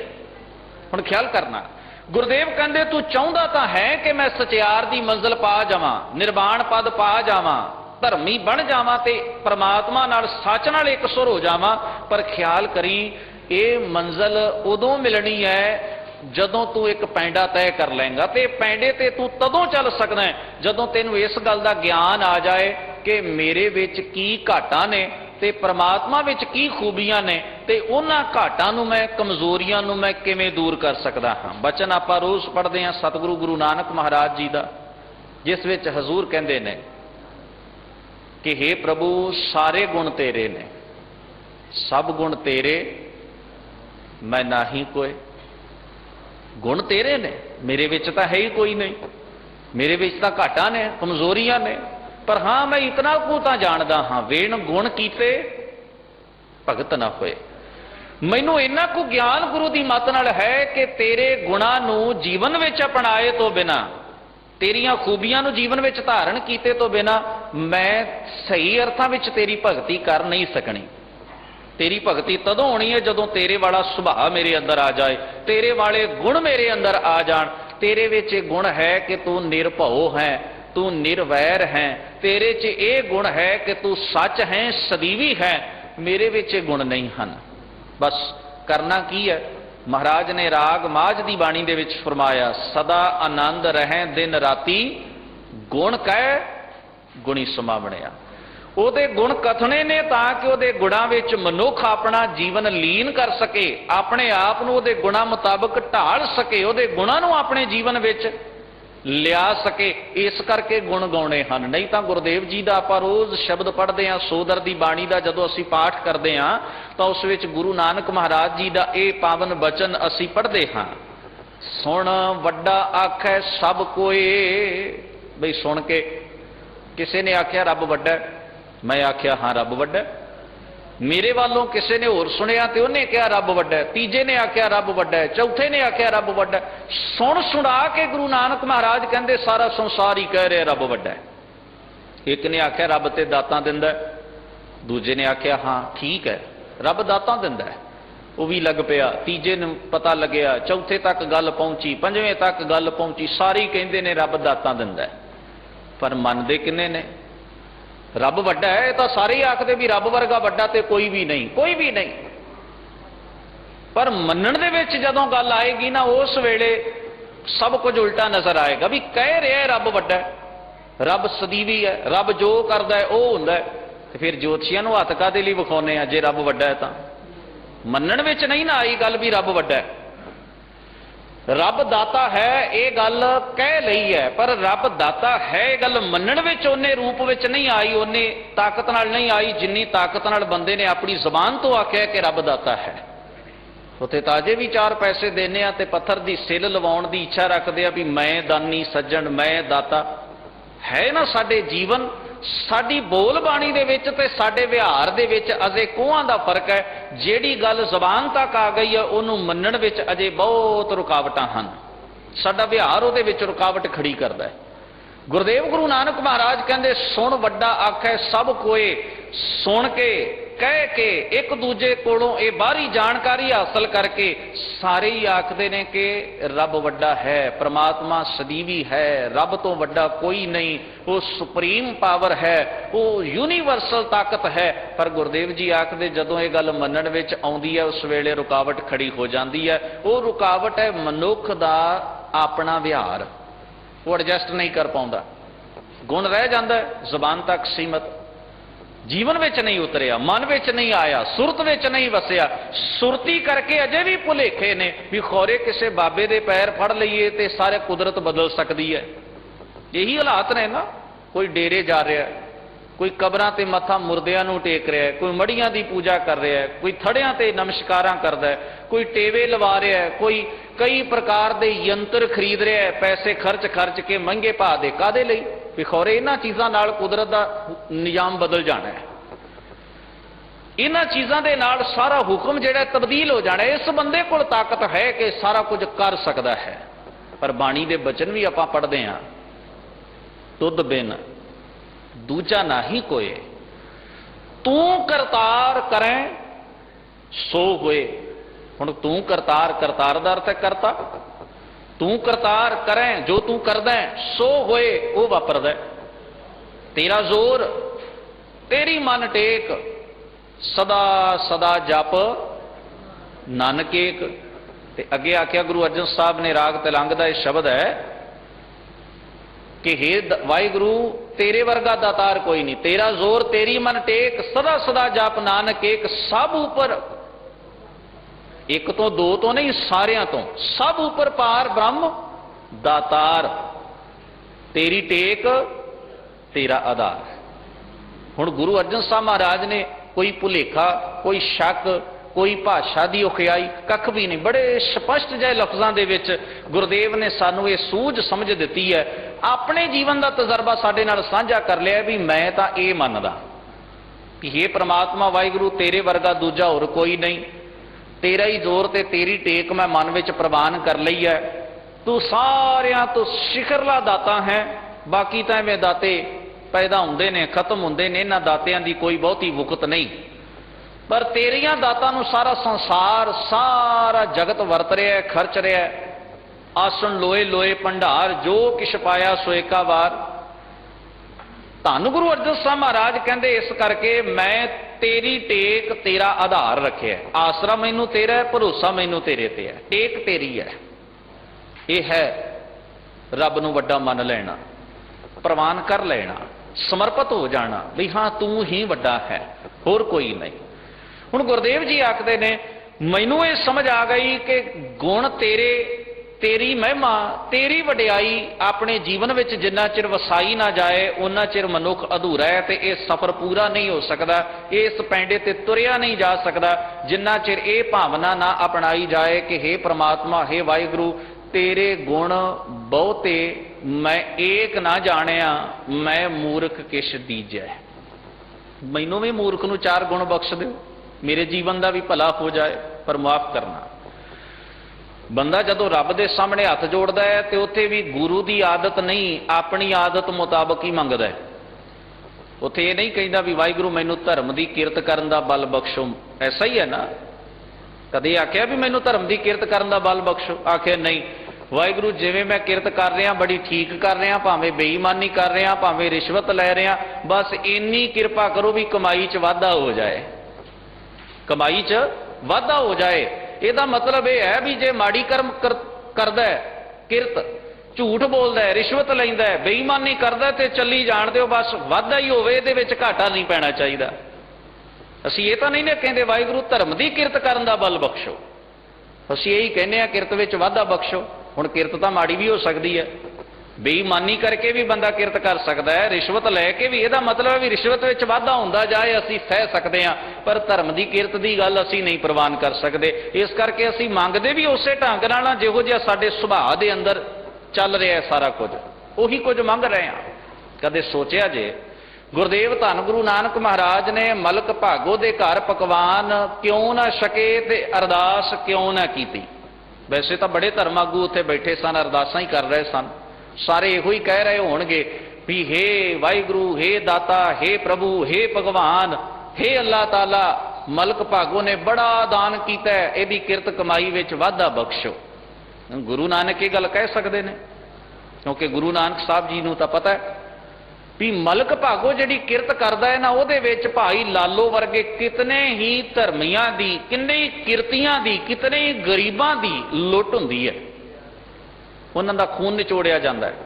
ਹੁਣ ਖਿਆਲ ਕਰਨਾ, ਗੁਰਦੇਵ ਕਹਿੰਦੇ ਤੂੰ ਚਾਹੁੰਦਾ ਤਾਂ ਹੈ ਕਿ ਮੈਂ ਸਚਿਆਰ ਦੀ ਮੰਜ਼ਿਲ ਪਾ ਜਾਵਾਂ, ਨਿਰਵਾਣ ਪਦ ਪਾ ਜਾਵਾਂ, ਧਰਮੀ ਬਣ ਜਾਵਾਂ ਤੇ ਪ੍ਰਮਾਤਮਾ ਨਾਲ ਸੱਚ ਨਾਲ ਇੱਕ ਸੁਰ ਹੋ ਜਾਵਾਂ। ਪਰ ਖਿਆਲ ਕਰੀ ਇਹ ਮੰਜ਼ਿਲ ਉਦੋਂ ਮਿਲਣੀ ਹੈ ਜਦੋਂ ਤੂੰ ਇੱਕ ਪੈਂਡਾ ਤੈਅ ਕਰ ਲਏਗਾ। ਤੇ ਪੈਂਡੇ ਤੇ ਤੂੰ ਤਦੋਂ ਚੱਲ ਸਕਦਾ ਜਦੋਂ ਤੈਨੂੰ ਇਸ ਗੱਲ ਦਾ ਗਿਆਨ ਆ ਜਾਏ ਕਿ ਮੇਰੇ ਵਿੱਚ ਕੀ ਘਾਟਾਂ ਨੇ ਤੇ ਪ੍ਰਮਾਤਮਾ ਵਿੱਚ ਕੀ ਖੂਬੀਆਂ ਨੇ, ਤੇ ਉਹਨਾਂ ਘਾਟਾਂ ਨੂੰ ਮੈਂ, ਕਮਜ਼ੋਰੀਆਂ ਨੂੰ ਮੈਂ ਕਿਵੇਂ ਦੂਰ ਕਰ ਸਕਦਾ ਹਾਂ। ਬਚਨ ਆਪਾਂ ਰੋਜ਼ ਪੜ੍ਹਦੇ ਹਾਂ ਸਤਿਗੁਰੂ ਗੁਰੂ ਨਾਨਕ ਮਹਾਰਾਜ ਜੀ ਦਾ, ਜਿਸ ਵਿੱਚ ਹਜ਼ੂਰ ਕਹਿੰਦੇ ਨੇ ਕਿ ਹੇ ਪ੍ਰਭੂ ਸਾਰੇ ਗੁਣ ਤੇਰੇ ਨੇ, ਸਭ ਗੁਣ ਤੇਰੇ, ਮੈਂ ਨਾਹੀ ਕੋਏ। ਗੁਣ ਤੇਰੇ ਨੇ, ਮੇਰੇ ਵਿੱਚ ਤਾਂ ਹੈ ਹੀ ਕੋਈ ਨਹੀਂ, ਮੇਰੇ ਵਿੱਚ ਤਾਂ ਘਾਟਾਂ ਨੇ, ਕਮਜ਼ੋਰੀਆਂ ਨੇ, ਪਰ ਹਾਂ ਮੈਂ ਇਤਨਾ ਕੁ ਤਾਂ ਜਾਣਦਾ ਹਾਂ, ਵੇਣ ਗੁਣ ਕੀਤੇ ਭਗਤ ਨਾ ਹੋਏ। ਮੈਨੂੰ ਇੰਨਾ ਕੁ ਗਿਆਨ ਗੁਰੂ ਦੀ ਮੱਤ ਨਾਲ ਹੈ ਕਿ ਤੇਰੇ ਗੁਣਾਂ ਨੂੰ ਜੀਵਨ ਵਿੱਚ ਅਪਣਾਏ ਤੋਂ ਬਿਨਾਂ, ਤੇਰੀਆਂ ਖੂਬੀਆਂ ਨੂੰ ਜੀਵਨ ਵਿੱਚ ਧਾਰਨ ਕੀਤੇ ਤੋਂ ਬਿਨਾਂ ਮੈਂ ਸਹੀ ਅਰਥਾਂ ਵਿੱਚ ਤੇਰੀ ਭਗਤੀ ਕਰ ਨਹੀਂ ਸਕਣੀ। ਤੇਰੀ ਭਗਤੀ ਤਦੋਂ ਹੋਣੀ ਹੈ ਜਦੋਂ ਤੇਰੇ ਵਾਲਾ ਸੁਭਾਅ ਮੇਰੇ ਅੰਦਰ ਆ ਜਾਏ, ਤੇਰੇ ਵਾਲੇ ਗੁਣ ਮੇਰੇ ਅੰਦਰ ਆ ਜਾਣ। ਤੇਰੇ ਵਿੱਚ ਇਹ ਗੁਣ ਹੈ ਕਿ ਤੂੰ ਨਿਰਭਉ ਹੈ, ਤੂੰ ਨਿਰਵੈਰ ਹੈ, ਤੇਰੇ 'ਚ ਇਹ ਗੁਣ ਹੈ ਕਿ ਤੂੰ ਸੱਚ ਹੈ, ਸਦੀਵੀ ਹੈ। ਮੇਰੇ ਵਿੱਚ ਇਹ ਗੁਣ ਨਹੀਂ ਹਨ। ਬਸ ਕਰਨਾ ਕੀ ਹੈ? ਮਹਾਰਾਜ ਨੇ ਰਾਗ ਮਾਝ ਦੀ ਬਾਣੀ ਦੇ ਵਿੱਚ ਫਰਮਾਇਆ, ਸਦਾ ਆਨੰਦ ਰਹਿ ਦਿਨ ਰਾਤੀ, ਗੁਣ ਕਹਿ ਗੁਣੀ ਸੁਮਾਵਣਿਆ। ਉਹਦੇ ਗੁਣ ਕਥਨੇ ਨੇ ਤਾਂ ਕਿ ਉਹਦੇ ਗੁਣਾਂ ਵਿੱਚ ਮਨੁੱਖ ਆਪਣਾ ਜੀਵਨ ਲੀਨ ਕਰ ਸਕੇ, ਆਪਣੇ ਆਪ ਨੂੰ ਉਹਦੇ ਗੁਣਾਂ ਮੁਤਾਬਕ ਢਾਲ ਸਕੇ, ਉਹਦੇ ਗੁਣਾਂ ਨੂੰ ਆਪਣੇ ਜੀਵਨ ਵਿੱਚ ਲਿਆ ਸਕੇ। ਇਸ ਕਰਕੇ ਗੁਣ ਗਾਉਣੇ ਹਨ। ਨਹੀਂ ਤਾਂ ਗੁਰਦੇਵ ਜੀ ਦਾ ਆਪਾਂ ਰੋਜ਼ ਸ਼ਬਦ ਪੜ੍ਹਦੇ ਹਾਂ, ਸੋਦਰ ਦੀ ਬਾਣੀ ਦਾ ਜਦੋਂ ਅਸੀਂ ਪਾਠ ਕਰਦੇ ਹਾਂ ਤਾਂ ਉਸ ਵਿੱਚ ਗੁਰੂ ਨਾਨਕ ਮਹਾਰਾਜ ਜੀ ਦਾ ਇਹ ਪਾਵਨ ਬਚਨ ਅਸੀਂ ਪੜ੍ਹਦੇ ਹਾਂ, ਸੁਣ ਵੱਡਾ ਆਖੈ ਸਭ ਕੋਏ। ਬਈ ਸੁਣ ਕੇ ਕਿਸੇ ਨੇ ਆਖਿਆ ਰੱਬ ਵੱਡਾ, ਮੈਂ ਆਖਿਆ ਹਾਂ ਰੱਬ ਵੱਡਾ। ਮੇਰੇ ਵੱਲੋਂ ਕਿਸੇ ਨੇ ਹੋਰ ਸੁਣਿਆ ਤੇ ਉਹਨੇ ਕਿਹਾ ਰੱਬ ਵੱਡਾ, ਤੀਜੇ ਨੇ ਆਖਿਆ ਰੱਬ ਵੱਡਾ, ਚੌਥੇ ਨੇ ਆਖਿਆ ਰੱਬ ਵੱਡਾ। ਸੁਣ ਸੁਣਾ ਕੇ ਗੁਰੂ ਨਾਨਕ ਮਹਾਰਾਜ ਕਹਿੰਦੇ ਸਾਰਾ ਸੰਸਾਰ ਹੀ ਕਹਿ ਰਿਹਾ ਰੱਬ ਵੱਡਾ। ਇੱਕ ਨੇ ਆਖਿਆ ਰੱਬ ਤੇ ਦਾਤਾਂ ਦਿੰਦਾ, ਦੂਜੇ ਨੇ ਆਖਿਆ ਹਾਂ ਠੀਕ ਹੈ ਰੱਬ ਦਾਤਾਂ ਦਿੰਦਾ, ਉਹ ਵੀ ਲੱਗ ਪਿਆ। ਤੀਜੇ ਨੂੰ ਪਤਾ ਲੱਗਿਆ, ਚੌਥੇ ਤੱਕ ਗੱਲ ਪਹੁੰਚੀ, ਪੰਜਵੇਂ ਤੱਕ ਗੱਲ ਪਹੁੰਚੀ, ਸਾਰੇ ਕਹਿੰਦੇ ਨੇ ਰੱਬ ਦਾਤਾਂ ਦਿੰਦਾ। ਪਰ ਮੰਨਦੇ ਕਿੰਨੇ ਨੇ? ਰੱਬ ਵੱਡਾ ਹੈ ਇਹ ਤਾਂ ਸਾਰੇ ਹੀ ਆਖਦੇ ਵੀ ਰੱਬ ਵਰਗਾ ਵੱਡਾ ਤੇ ਕੋਈ ਵੀ ਨਹੀਂ, ਕੋਈ ਵੀ ਨਹੀਂ। ਪਰ ਮੰਨਣ ਦੇ ਵਿੱਚ ਜਦੋਂ ਗੱਲ ਆਏਗੀ ਨਾ, ਉਸ ਵੇਲੇ ਸਭ ਕੁਝ ਉਲਟਾ ਨਜ਼ਰ ਆਏਗਾ। ਵੀ ਕਹਿ ਰਿਹਾ ਰੱਬ ਵੱਡਾ, ਰੱਬ ਸਦੀਵੀ ਹੈ, ਰੱਬ ਜੋ ਕਰਦਾ ਹੈ ਉਹ ਹੁੰਦਾ ਹੈ, ਤੇ ਫਿਰ ਜੋਤਸ਼ੀਆਂ ਨੂੰ ਹੱਥ ਕਾਹਦੇ ਲਈ ਵਿਖਾਉਂਦੇ ਆ ਜੇ ਰੱਬ ਵੱਡਾ ਹੈ ਤਾਂ? ਮੰਨਣ ਵਿੱਚ ਨਹੀਂ ਨਾ ਆਈ ਗੱਲ ਵੀ ਰੱਬ ਵੱਡਾ ਹੈ। ਰੱਬ ਦਾਤਾ ਹੈ ਇਹ ਗੱਲ ਕਹਿ ਲਈ ਹੈ, ਪਰ ਰੱਬ ਦਾਤਾ ਹੈ ਇਹ ਗੱਲ ਮੰਨਣ ਵਿੱਚ ਉਹਨੇ ਰੂਪ ਵਿੱਚ ਨਹੀਂ ਆਈ, ਉਹਨੇ ਤਾਕਤ ਨਾਲ ਨਹੀਂ ਆਈ ਜਿੰਨੀ ਤਾਕਤ ਨਾਲ ਬੰਦੇ ਨੇ ਆਪਣੀ ਜ਼ਬਾਨ ਤੋਂ ਆਖਿਆ ਕਿ ਰੱਬ ਦਾਤਾ ਹੈ। ਉੱਥੇ ਤਾਜੇ ਵੀ 4 ਪੈਸੇ ਦੇਣੇ ਆ ਤੇ ਪੱਥਰ ਦੀ ਸਿੱਲ ਲਵਾਉਣ ਦੀ ਇੱਛਾ ਰੱਖਦੇ ਆ ਵੀ ਮੈਂ ਦਾਨੀ ਸੱਜਣ, ਮੈਂ ਦਾਤਾ। ਹੈ ਨਾ ਸਾਡੇ ਜੀਵਨ, ਸਾਡੀ ਬੋਲ ਬਾਣੀ ਦੇ ਵਿੱਚ ਤੇ ਸਾਡੇ ਵਿਹਾਰ ਦੇ ਵਿੱਚ ਅਜੇ ਕੋਹਾਂ ਦਾ ਫਰਕ ਹੈ। ਜਿਹੜੀ ਗੱਲ ਜ਼ਬਾਨ ਤੱਕ ਆ ਗਈ ਹੈ ਉਹਨੂੰ ਮੰਨਣ ਵਿੱਚ ਅਜੇ ਬਹੁਤ ਰੁਕਾਵਟਾਂ ਹਨ। ਸਾਡਾ ਵਿਹਾਰ ਉਹਦੇ ਵਿੱਚ ਰੁਕਾਵਟ ਖੜੀ ਕਰਦਾ ਹੈ। ਗੁਰਦੇਵ ਗੁਰੂ ਨਾਨਕ ਮਹਾਰਾਜ ਕਹਿੰਦੇ ਸੁਣ ਵੱਡਾ ਆਖੈ ਸਭ ਕੋਏ। ਸੁਣ ਕੇ कह के एक दूजे कोलों ये बाहरी जानकारी हासिल करके सारे ही आखते ने कि रब वड्डा है, परमात्मा सदीवी है, रब तो वड्डा कोई नहीं, वो सुप्रीम पावर है, वो यूनीवर्सल ताकत है। पर गुरदेव जी आखते जदों ये गल मनण विच आउंदी है उस वेले रुकावट खड़ी हो जाती है। वो रुकावट है मनुख दा अपना व्यवहार, वो एडजस्ट नहीं कर पाउंदा, गुण रह जाता है जुबान तक सीमित, जीवन विच नहीं उतरिया, मन विच नहीं आया, सुरत विच नहीं वसिया। सुरती करके अजे भी भुलेखे ने भी खौरे किसी बाबे दे पैर फड़ लईए ते सारे कुदरत बदल सकती है। यही हालात ने ना, कोई डेरे जा रहा है, कोई कबरां ते मत्था मुरदियां नूं टेक रहा है, कोई मड़ियां दी पूजा कर रहा है, कोई थड़ियां ते नमस्कारां करदा है, कोई टेवे लवा रहा है, कोई कई प्रकार दे यंत्र खरीद रहा है, पैसे खर्च के महंगे भाव दे कादे लई भी खौरे इन्हां चीज़ां नाल कुदरत दा निजाम बदल जाना है, इन्हां चीज़ां दे नाल सारा हुक्म जिहड़ा तब्दील हो जाना है। इस बंदे कोल ताकत है कि सारा कुछ कर सकता है। पर बाणी दे बचन भी आपां पढ़दे हां, दुध बिन दूजा ना ही कोई, तू करतार करें सो होए। हुण तू करतार, करतार दा अर्थ है करता, तू करतार करें जो तू करदा है सो होए वो वापरदा है। तेरा जोर तेरी मन टेक, सदा सदा जप नानक एक। ते अगे आख्या गुरु अर्जन साहब ने राग तिलंग दा शब्द है कि हे वाहिगुरु तेरे वर्गा दातार कोई नहीं, तेरा जोर तेरी मन टेक, सदा सदा जप नानक एक। सब ऊपर, एक तो दो तो नहीं सारियां तो, सब ऊपर पार ब्रह्म दातार, तेरी टेक तेरा आधार। हुण गुरु अर्जन साहब महाराज ने कोई भुलेखा, कोई शक, कोई भाषा की औखियाई कख भी नहीं, बड़े स्पष्ट जहे लफ्जां दे विच गुरुदेव ने सानू ये सूझ समझ दी है। अपने जीवन का तजर्बा साडे नाल साझा कर लिया भी मैं तां ये मनदा कि हे परमात्मा वाहिगुरु तेरे वर्गा दूजा होर कोई नहीं, तेरा ही जोर ते तेरी टेक मैं मन विच प्रवान कर लई है। तू सारियां तो शिखरला दाता है, बाकी तां इवें दाते पैदा हुंदे ने खत्म हुंदे ने, इन्हां दातियां दी कोई बहुती वुकत नहीं। पर तेरियां दातां नूं सारा संसार सारा जगत वरत रहा है, खर्च रहा है। आसन लोए लोए भंडार जो किश पाया सो एका वार। धन गुरु अर्जन साहब महाराज कहते इस करके मैं तेरी टेक तेरा आधार रखे, आसरा मैनू तेरा है, भरोसा मैनू तेरे ते है, टेक तेरी है। यह है रब नूं वड्डा मन लेना, प्रवान कर लेना, समर्पित हो जाना भी हाँ तू ही वड्डा है, होर कोई नहीं। हुण गुरदेव जी आखते ने मैनू ये समझ आ गई कि गुण तेरे, तेरी महिमा, तेरी वडियाई अपने जीवन में जिन्ना चिर वसाई ना जाए उन्ना चिर मनुख अधूरा है, तो यह सफर पूरा नहीं हो सकता, इस पैंडे ते तुरिया नहीं जा सकता जिन्ना चिर ये भावना ना अपनाई जाए कि हे परमात्मा, हे वाहिगुरु तेरे गुण बहुते मैं एक ना जानिया, मैं मूर्ख किश दीजै। मैनू भी मूर्ख नूं चार गुण बख्श दो, मेरे जीवन का भी भला हो जाए, पर माफ करना। बंदा जदों रब दे सामने हथ जोड़दा है तो उत्थे भी गुरु की आदत नहीं, अपनी आदत मुताबक ही मंगदा है। उत्थे ये नहीं कहता भी वाहिगुरु मैनू धर्म की किरत करन दा बल बख्शो, ऐसा ही है ना। कदे आख्या भी मैनू धर्म की किरत करन दा बल बख्शो, आख्या नहीं वाहिगुरु जिवें मैं किरत कर रहा बड़ी ठीक कर रहा, भावें बेईमानी कर रहा, भावें रिश्वत लै रहा, बस इन्नी किरपा करो भी कमाई च वाधा हो जाए, कमाई च वाधा हो जाए। ਇਹਦਾ मतलब यह है भी जे माड़ी कर्म करदा है, किरत झूठ बोलदा है, रिश्वत लैंदा है, बेईमानी करदा ते चली जाण दिओ, बस वाधा ही होवे, इहदे विच घाटा नहीं पैना चाहिदा। असीं ये तां नहीं ने कहंदे वाहिगुरु धर्म दी किरत करन दा बल बख्शो, असीं यही कहने आ किरत विच वाधा बख्शो। हुण किरत तां माड़ी भी हो सकदी है, बेईमानी करके भी बंदा किरत कर सकता है, रिश्वत लैके भी, यदा मतलब है भी रिश्वत विच वाधा हुंदा जाए असीं सह सकते हैं, पर धर्म की किरत की गल असीं नहीं प्रवान कर सकते। इस करके असीं मंगदे भी उसे ढंग नाल जिहो जिहा साडे सुभाअ दे अंदर चल रहा है, सारा कुछ उही कुछ मंग रहे हैं। कदे सोचिया जे गुरदेव धन गुरु नानक महाराज ने मलक भागो दे घर पकवान क्यों ना छके ते अरदास क्यों ना कीती? वैसे तो बड़े धर्मागू उत्थे बैठे सन, अरदासां ही कर रहे सन, सारे इहो ही कह रहे होणगे भी हे वाहिगुरु, हे दाता, हे प्रभु, हे भगवान हे अल्लाह ताला मलक भागो ने बड़ा दान कीता है, इहदी किरत कमाई विच वाधा बख्शो। गुरु नानक ये गल कह सकते हैं, क्योंकि गुरु नानक साहब जी नूं तां पता है भी मलक भागो जिहड़ी किरत करदा है ना, उहदे विच भाई लालो वर्गे कितने ही धर्मियां दी, कितने ही किरतियां दी, कितने ही गरीबां दी लुੱਟ हुंदी है, उन्हां दा खून निचोड़िया जांदा है।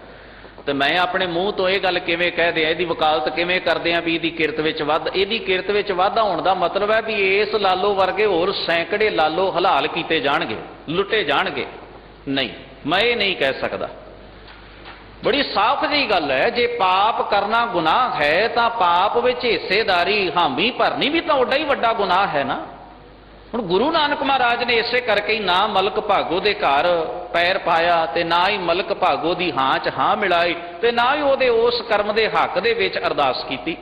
तो मैं अपने मूँह तो यह गल किवें कह दिया, इहदी वकालत किवें करदे आ भी इहदी किरत विच वाधा, इहदी किरत विच वाधा होण दा मतलब है भी इस लालो वर्गे होर सैकड़े लालो हलाल कीते जाणगे, लुੱटे जाणगे। नहीं, मैं ये नहीं कह सकदा। बड़ी साफ जी गल है, जे पाप करना गुनाह है तो पाप विच हिस्सेदारी हामी भरनी भी तो ओडा ही वड्डा गुनाह है ना। हुण गुरु नानक महाराज ने इसे करके ही ना मलक भागो दे घर पैर पाया ते ना ही मलक भागो दी हां च हां मिलाई ते ना ही ओदे उस कर्म दे हक दे विच अरदास कीती।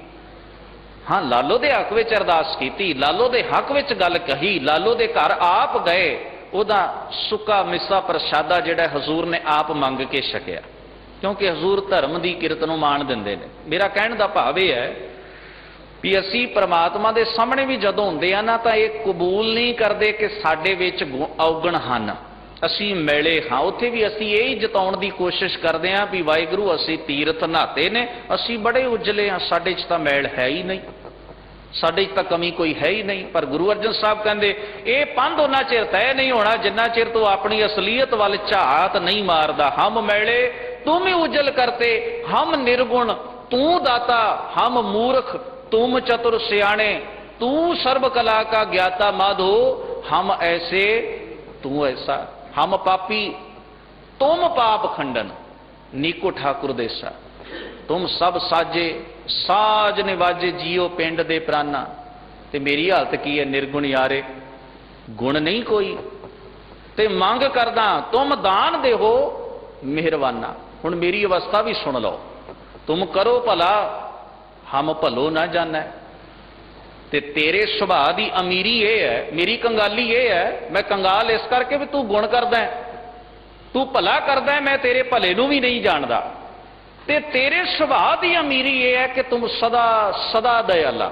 हाँ, लालो दे हक विच अरदास कीती, लालो दे हक विच गल कही, लालो दे घर आप गए, ओदा सुक्का मिस्सा प्रसादा जिहड़ा हजूर ने आप मंग के छकिया, क्योंकि हजूर धर्म की किरत नूं मान दिंदे ने। मेरा कहण दा भाव यह है भी असी परमात्मा दे सामने भी जदों हुंदे आ ना तां ये कबूल नहीं करते कि साडे विच औगण हन, असी मैले हाँ। उत्थे भी असी यही जताउण दी कोशिश करते हैं भी वाहिगुरू असी तीरथ नहाते ने, असी बड़े उजले हाँ, साडे च तां मैल है ही नहीं, साडे च तां कमी कोई है ही नहीं। पर गुरु अर्जन साहब कहंदे ये पंध उन्ना चिर तय नहीं होना जिन्ना चिर तू अपनी असलीयत वाल झात नहीं मारदा। हम मैले तुम ही उजल करते, हम निर्गुण तू दाता, हम मूर्ख तुम चतुर सियाणे, तू सर्व कला का ज्ञाता माधो, हम ऐसे तू ऐसा, हम पापी तुम पाप खंडन, नीको ठाकुर देसा, तुम सब साजे साज निवाजे जियो पिंड दे प्राना। ते मेरी हालत की है निर्गुण यारे, गुण नहीं कोई ते मंग करदा तुम दान दे हो मेहरबाना। हुण मेरी अवस्था भी सुन लो, तुम करो भला हम भलो ना जाना। ते तेरे सुभाव की अमीरी ये है, मेरी कंगाली ये है, मैं कंगाल इस करके भी तू गुण करदा है, तू भला करदा है, मैं तेरे भले नूं भी नहीं जानदा। ते तेरे सुभाव की अमीरी ये है कि तुम सदा सदा दयाला,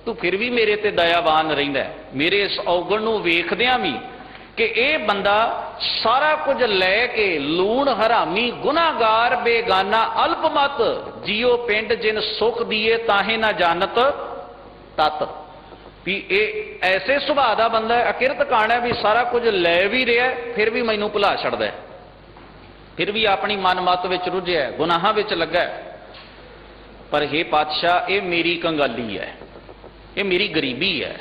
तू फिर भी मेरे ते दयावान रहिंदा है। मेरे इस औगण नूं वेखदियां भी कि यह बंदा सारा कुछ लैके लूण हरामी गुनाहगार बेगाना अल्पमत जियो पिंड जिन सुख दिए ताहे ना जानत तत, भी ये ऐसे सुभाव का बंदा है, अकिरत काण है भी सारा कुछ लै भी रहा है फिर भी मैनू भुला छड़दा है, फिर भी अपनी मन मत विच रुझिया है, गुनाहां विच लगा है। पर हे पातशाह ये मेरी कंगाली है, ये मेरी गरीबी है,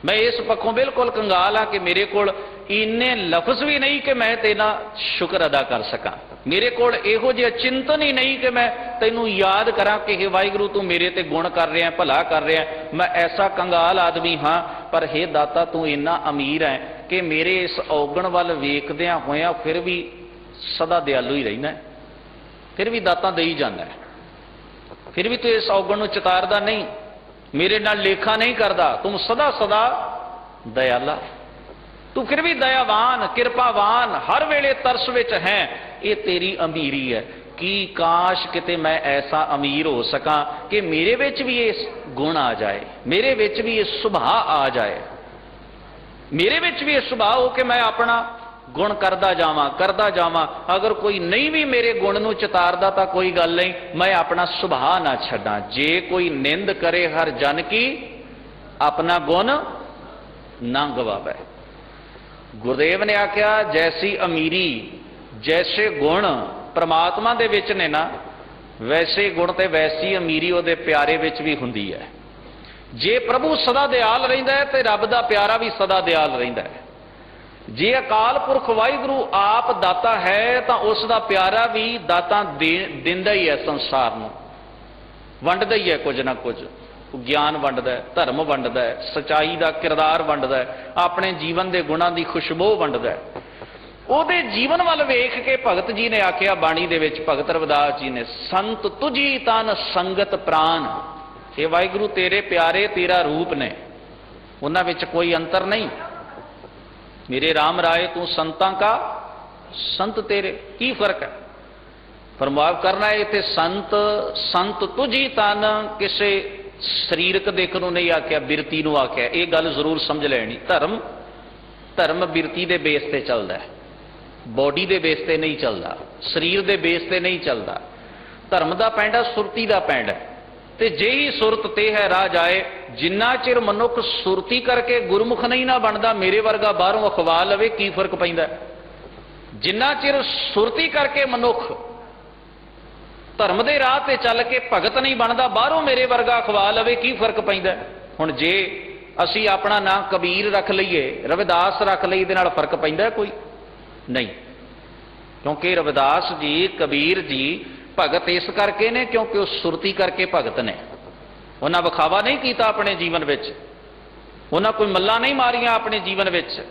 मैं इस पक्षों बिल्कुल कंगाल हाँ कि मेरे को इन्ने लफ्ज भी नहीं कि मैं तेरा शुक्र अदा कर सका, मेरे को इहो जिहा चिंतन ही नहीं कि मैं तैनू याद करा कि हे वाहिगुरू तू मेरे ते गुण कर रहा है, भला कर रहा है। मैं ऐसा कंगाल आदमी हाँ, पर हे दाता तू इन्ना अमीर है कि मेरे इस औगण वाल वेखदियां होया फिर भी सदा दयालु ही रहना है, फिर भी दाता दे ही जाना है, फिर भी तू इस औगण नूं चितारदा नहीं, मेरे नाल लेखा नहीं करदा, तुम सदा सदा दयाला, तू फिर भी दयावान कृपावान हर वेले तरस विच है। ये तेरी अमीरी है कि काश किते मैं ऐसा अमीर हो सका कि मेरे विच भी ये गुण आ जाए, मेरे विच भी ये सुभाव आ जाए, मेरे विच भी ये सुभाव हो कि मैं अपना गुण करदा जावां। अगर कोई नहीं भी मेरे गुण नूं चितारदा तां कोई गल नहीं, मैं अपना सुभाव ना छड्डां। जे कोई निंद करे हर जन की अपना गुण ना गवावे। गुरुदेव ने आख्या जैसी अमीरी जैसे गुण परमात्मा दे विच ने ना, वैसे गुण ते वैसी अमीरी उहदे प्यारे विच भी हुंदी है। जे प्रभु सदा दयाल रहिंदा है ते रब दा प्यारा भी सदा दयाल रहिंदा है। जे अकाल पुरख वाहिगुरू आप दाता है तो उसका प्यारा भी दाता दिंदा ही है, संसार नूं वंडदा ही है, कुछ ना कुछ ज्ञान वंडदा है, धर्म वंडदा है, सच्चाई का किरदार वंडदा है, अपने जीवन के गुणां की खुशबू वंडदा है। ਉਹਦੇ जीवन वाल वेख के भगत जी ने आख्या बाणी दे विच, भगत रविदास जी ने, संत तुझी तन संगत प्राण। ये वाहिगुरू तेरे प्यारे तेरा रूप ने, उन्हां विच कोई अंतर नहीं। मेरे राम राय तू संतां का संत तेरे की फर्क है? फरमाव करना है इत्थे संत संत तुझी तन, किसे ਸਰੀਰਕ ਦੇਖ ਨੂੰ ਨਹੀਂ ਆਖਿਆ, ਬਿਰਤੀ ਨੂੰ ਆਖਿਆ। ਇਹ ਗੱਲ ਜ਼ਰੂਰ ਸਮਝ ਲੈਣੀ। ਧਰਮ ਬਿਰਤੀ ਦੇ ਬੇਸ ਤੇ ਚੱਲਦਾ ਹੈ, ਬੋਡੀ ਦੇ ਬੇਸ ਤੇ ਨਹੀਂ ਚੱਲਦਾ, ਸਰੀਰ ਦੇ ਬੇਸ ਤੇ ਨਹੀਂ ਚੱਲਦਾ। ਧਰਮ ਦਾ ਪੈਂਡਾ ਸੁਰਤੀ ਦਾ ਪੈਂਡ ਹੈ, ਤੇ ਜਿਹੀ ਸੁਰਤ ਤੇ ਹੈ ਰਾਹ ਜਾਏ। ਜਿੰਨਾ ਚਿਰ ਮਨੁੱਖ ਸੁਰਤੀ ਕਰਕੇ ਗੁਰਮੁਖ ਨਹੀਂ ਨਾ ਬਣਦਾ, ਮੇਰੇ ਵਰਗਾ ਬਾਹਰੋਂ ਅਖਵਾ ਲਵੇ ਕੀ ਫਰਕ ਪੈਂਦਾ। ਜਿੰਨਾ ਚਿਰ ਸੁਰਤੀ ਕਰਕੇ ਮਨੁੱਖ ਧਰਮ ਦੇ ਰਾਹ ਤੇ ਚੱਲ ਕੇ ਭਗਤ ਨਹੀਂ ਬਣਦਾ, ਬਾਹਰੋਂ ਮੇਰੇ ਵਰਗਾ ਅਖਵਾ ਲਵੇ ਕੀ ਫਰਕ ਪੈਂਦਾ। ਹੁਣ ਜੇ ਅਸੀਂ ਆਪਣਾ ਨਾਂ ਕਬੀਰ ਰੱਖ ਲਈਏ, ਰਵਿਦਾਸ ਰੱਖ ਲਈਏ, ਇਹਦੇ ਨਾਲ ਫਰਕ ਪੈਂਦਾ ਕੋਈ ਨਹੀਂ। ਕਿਉਂਕਿ ਰਵਿਦਾਸ ਜੀ, ਕਬੀਰ ਜੀ ਭਗਤ ਇਸ ਕਰਕੇ ਨੇ ਕਿਉਂਕਿ ਉਹ ਸੁਰਤੀ ਕਰਕੇ ਭਗਤ ਨੇ। ਉਹਨਾਂ ਵਿਖਾਵਾ ਨਹੀਂ ਕੀਤਾ ਆਪਣੇ ਜੀਵਨ ਵਿੱਚ, ਉਹਨਾਂ ਕੋਈ ਮੱਲਾਂ ਨਹੀਂ ਮਾਰੀਆਂ ਆਪਣੇ ਜੀਵਨ ਵਿੱਚ,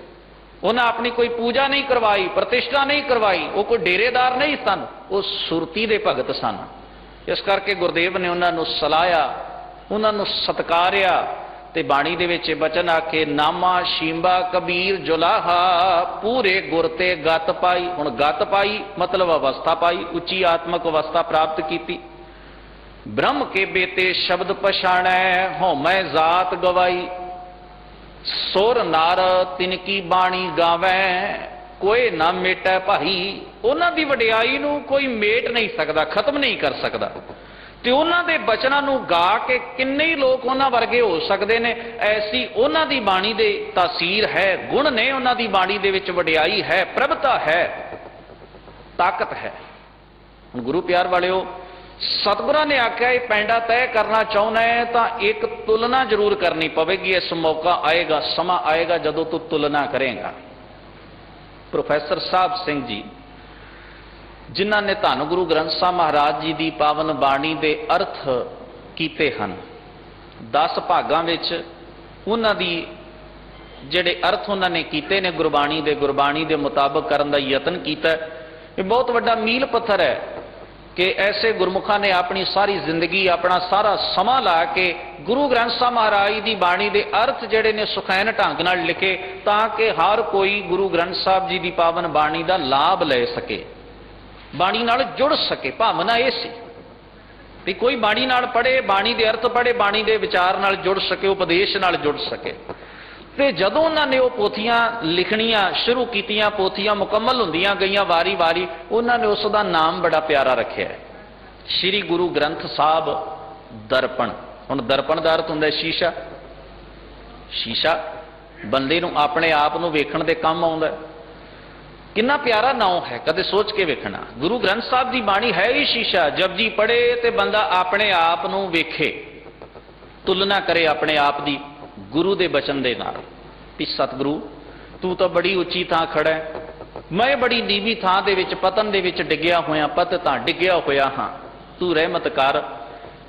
ਉਹਨਾਂ ਆਪਣੀ ਕੋਈ ਪੂਜਾ ਨਹੀਂ ਕਰਵਾਈ, ਪ੍ਰਤਿਸ਼ਠਾ ਨਹੀਂ ਕਰਵਾਈ, ਉਹ ਕੋਈ ਡੇਰੇਦਾਰ ਨਹੀਂ ਸਨ, ਉਹ ਸੁਰਤੀ ਦੇ ਭਗਤ ਸਨ। ਇਸ ਕਰਕੇ ਗੁਰਦੇਵ ਨੇ ਉਹਨਾਂ ਨੂੰ ਸਲਾਹਿਆ, ਉਹਨਾਂ ਨੂੰ ਸਤਕਾਰਿਆ, ਤੇ ਬਾਣੀ ਦੇ ਵਿੱਚ ਬਚਨ ਆਖੇ, ਨਾਮਾ ਸ਼ੀਂਬਾ ਕਬੀਰ ਜੁਲਾਹਾ, ਪੂਰੇ ਗੁਰ ਤੇ ਗਤ ਪਾਈ। ਹੁਣ ਗਤ ਪਾਈ ਮਤਲਬ ਅਵਸਥਾ ਪਾਈ, ਉੱਚੀ ਆਤਮਕ ਅਵਸਥਾ ਪ੍ਰਾਪਤ ਕੀਤੀ। ਬ੍ਰਹਮ ਕੇ ਬੇਤੇ ਸ਼ਬਦ ਪਛਾਣੈ, ਹਉਮੈ ਜ਼ਾਤ ਗਵਾਈ, ਸੁਰ ਨਰ ਤਿਨ ਕੀ ਬਾਣੀ ਗਾਵੈ, ਕੋਈ ਨਾ ਮੇਟੈ ਭਾਈ। ਉਹਨਾਂ ਦੀ ਵਡਿਆਈ ਨੂੰ ਕੋਈ ਮੇਟ ਨਹੀਂ ਸਕਦਾ, ਖਤਮ ਨਹੀਂ ਕਰ ਸਕਦਾ। ਤੇ ਉਹਨਾਂ ਦੇ ਬਚਨਾਂ ਨੂੰ ਗਾ ਕੇ ਕਿੰਨੇ ਹੀ ਲੋਕ ਉਹਨਾਂ ਵਰਗੇ ਹੋ ਸਕਦੇ ਨੇ। ਐਸੀ ਉਹਨਾਂ ਦੀ ਬਾਣੀ ਦੇ ਤਾਸੀਰ ਹੈ, ਗੁਣ ਨੇ ਉਹਨਾਂ ਦੀ ਬਾਣੀ ਦੇ ਵਿੱਚ, ਵਡਿਆਈ ਹੈ, ਪ੍ਰਭਤਾ ਹੈ, ਤਾਕਤ ਹੈ। ਹੁਣ ਗੁਰੂ ਪਿਆਰ ਵਾਲਿਓ, ਸਤਿਗੁਰਾਂ ਨੇ ਆਖਿਆ ਇਹ ਪੈਂਡਾ ਤੈਅ ਕਰਨਾ ਚਾਹੁੰਦਾ ਹੈ ਤਾਂ ਇੱਕ ਤੁਲਨਾ ਜ਼ਰੂਰ ਕਰਨੀ ਪਵੇਗੀ। ਇਸ ਮੌਕਾ ਆਏਗਾ, ਸਮਾਂ ਆਏਗਾ ਜਦੋਂ ਤੂੰ ਤੁਲਨਾ ਕਰੇਗਾ। ਪ੍ਰੋਫੈਸਰ ਸਾਹਿਬ ਸਿੰਘ ਜੀ, ਜਿਨ੍ਹਾਂ ਨੇ ਧੰਨ ਗੁਰੂ ਗ੍ਰੰਥ ਸਾਹਿਬ ਮਹਾਰਾਜ ਜੀ ਦੀ ਪਾਵਨ ਬਾਣੀ ਦੇ ਅਰਥ ਕੀਤੇ ਹਨ, 10 ਭਾਗਾਂ ਵਿੱਚ ਉਹਨਾਂ ਦੀ ਜਿਹੜੇ ਅਰਥ ਉਹਨਾਂ ਨੇ ਕੀਤੇ ਨੇ ਗੁਰਬਾਣੀ ਦੇ ਮੁਤਾਬਕ ਕਰਨ ਦਾ ਯਤਨ ਕੀਤਾ। ਇਹ ਬਹੁਤ ਵੱਡਾ ਮੀਲ ਪੱਥਰ ਹੈ ਕਿ ਐਸੇ ਗੁਰਮੁਖਾਂ ਨੇ ਆਪਣੀ ਸਾਰੀ ਜ਼ਿੰਦਗੀ, ਆਪਣਾ ਸਾਰਾ ਸਮਾਂ ਲਾ ਕੇ ਗੁਰੂ ਗ੍ਰੰਥ ਸਾਹਿਬ ਮਹਾਰਾਜ ਦੀ ਬਾਣੀ ਦੇ ਅਰਥ ਜਿਹੜੇ ਨੇ ਸੁਖੈਨ ਢੰਗ ਨਾਲ ਲਿਖੇ, ਤਾਂ ਕਿ ਹਰ ਕੋਈ ਗੁਰੂ ਗ੍ਰੰਥ ਸਾਹਿਬ ਜੀ ਦੀ ਪਾਵਨ ਬਾਣੀ ਦਾ ਲਾਭ ਲੈ ਸਕੇ, ਬਾਣੀ ਨਾਲ ਜੁੜ ਸਕੇ। ਭਾਵਨਾ ਇਹ ਸੀ ਵੀ ਕੋਈ ਬਾਣੀ ਨਾਲ ਪੜ੍ਹੇ, ਬਾਣੀ ਦੇ ਅਰਥ ਪੜ੍ਹੇ, ਬਾਣੀ ਦੇ ਵਿਚਾਰ ਨਾਲ ਜੁੜ ਸਕੇ, ਉਪਦੇਸ਼ ਨਾਲ ਜੁੜ ਸਕੇ। ਤੇ ਜਦੋਂ ਉਹਨਾਂ ਨੇ ਉਹ ਪੋਥੀਆਂ ਲਿਖਣੀਆਂ ਸ਼ੁਰੂ ਕੀਤੀਆਂ, ਪੋਥੀਆਂ ਮੁਕੰਮਲ ਹੁੰਦੀਆਂ ਗਈਆਂ ਵਾਰੀ-ਵਾਰੀ, ਉਹਨਾਂ ਨੇ ਉਸ ਦਾ ਨਾਮ ਬੜਾ ਪਿਆਰਾ ਰੱਖਿਆ, ਸ੍ਰੀ ਗੁਰੂ ਗ੍ਰੰਥ ਸਾਹਿਬ ਦਰਪਣ। ਹੁਣ ਦਰਪਣ ਦਾ ਅਰਥ ਹੁੰਦਾ ਸ਼ੀਸ਼ਾ। ਸ਼ੀਸ਼ਾ ਬੰਦੇ ਨੂੰ ਆਪਣੇ ਆਪ ਨੂੰ ਵੇਖਣ ਦੇ ਕੰਮ ਆਉਂਦਾ। ਕਿੰਨਾ ਪਿਆਰਾ ਨਾਮ ਹੈ, ਕਦੇ ਸੋਚ ਕੇ ਵੇਖਣਾ। ਗੁਰੂ ਗ੍ਰੰਥ ਸਾਹਿਬ ਦੀ ਬਾਣੀ ਹੈ ਹੀ ਸ਼ੀਸ਼ਾ। ਜਪਜੀ ਪੜ੍ਹੇ ਤੇ ਬੰਦਾ ਆਪਣੇ ਆਪ ਨੂੰ ਵੇਖੇ, ਤੁਲਨਾ ਕਰੇ ਆਪਣੇ ਆਪ ਦੀ ਗੁਰੂ ਦੇ ਬਚਨ ਦੇ ਨਾਲ ਵੀ ਸਤਿਗੁਰੂ ਤੂੰ ਤਾਂ ਬੜੀ ਉੱਚੀ ਥਾਂ ਖੜਾ ਹੈ, ਮੈਂ ਬੜੀ ਨੀਵੀਂ ਥਾਂ ਦੇ ਵਿੱਚ, ਪਤਨ ਦੇ ਵਿੱਚ ਡਿੱਗਿਆ ਹੋਇਆ, ਪਤ ਤਾਂ ਡਿੱਗਿਆ ਹੋਇਆ ਹਾਂ, ਤੂੰ ਰਹਿਮਤ ਕਰ।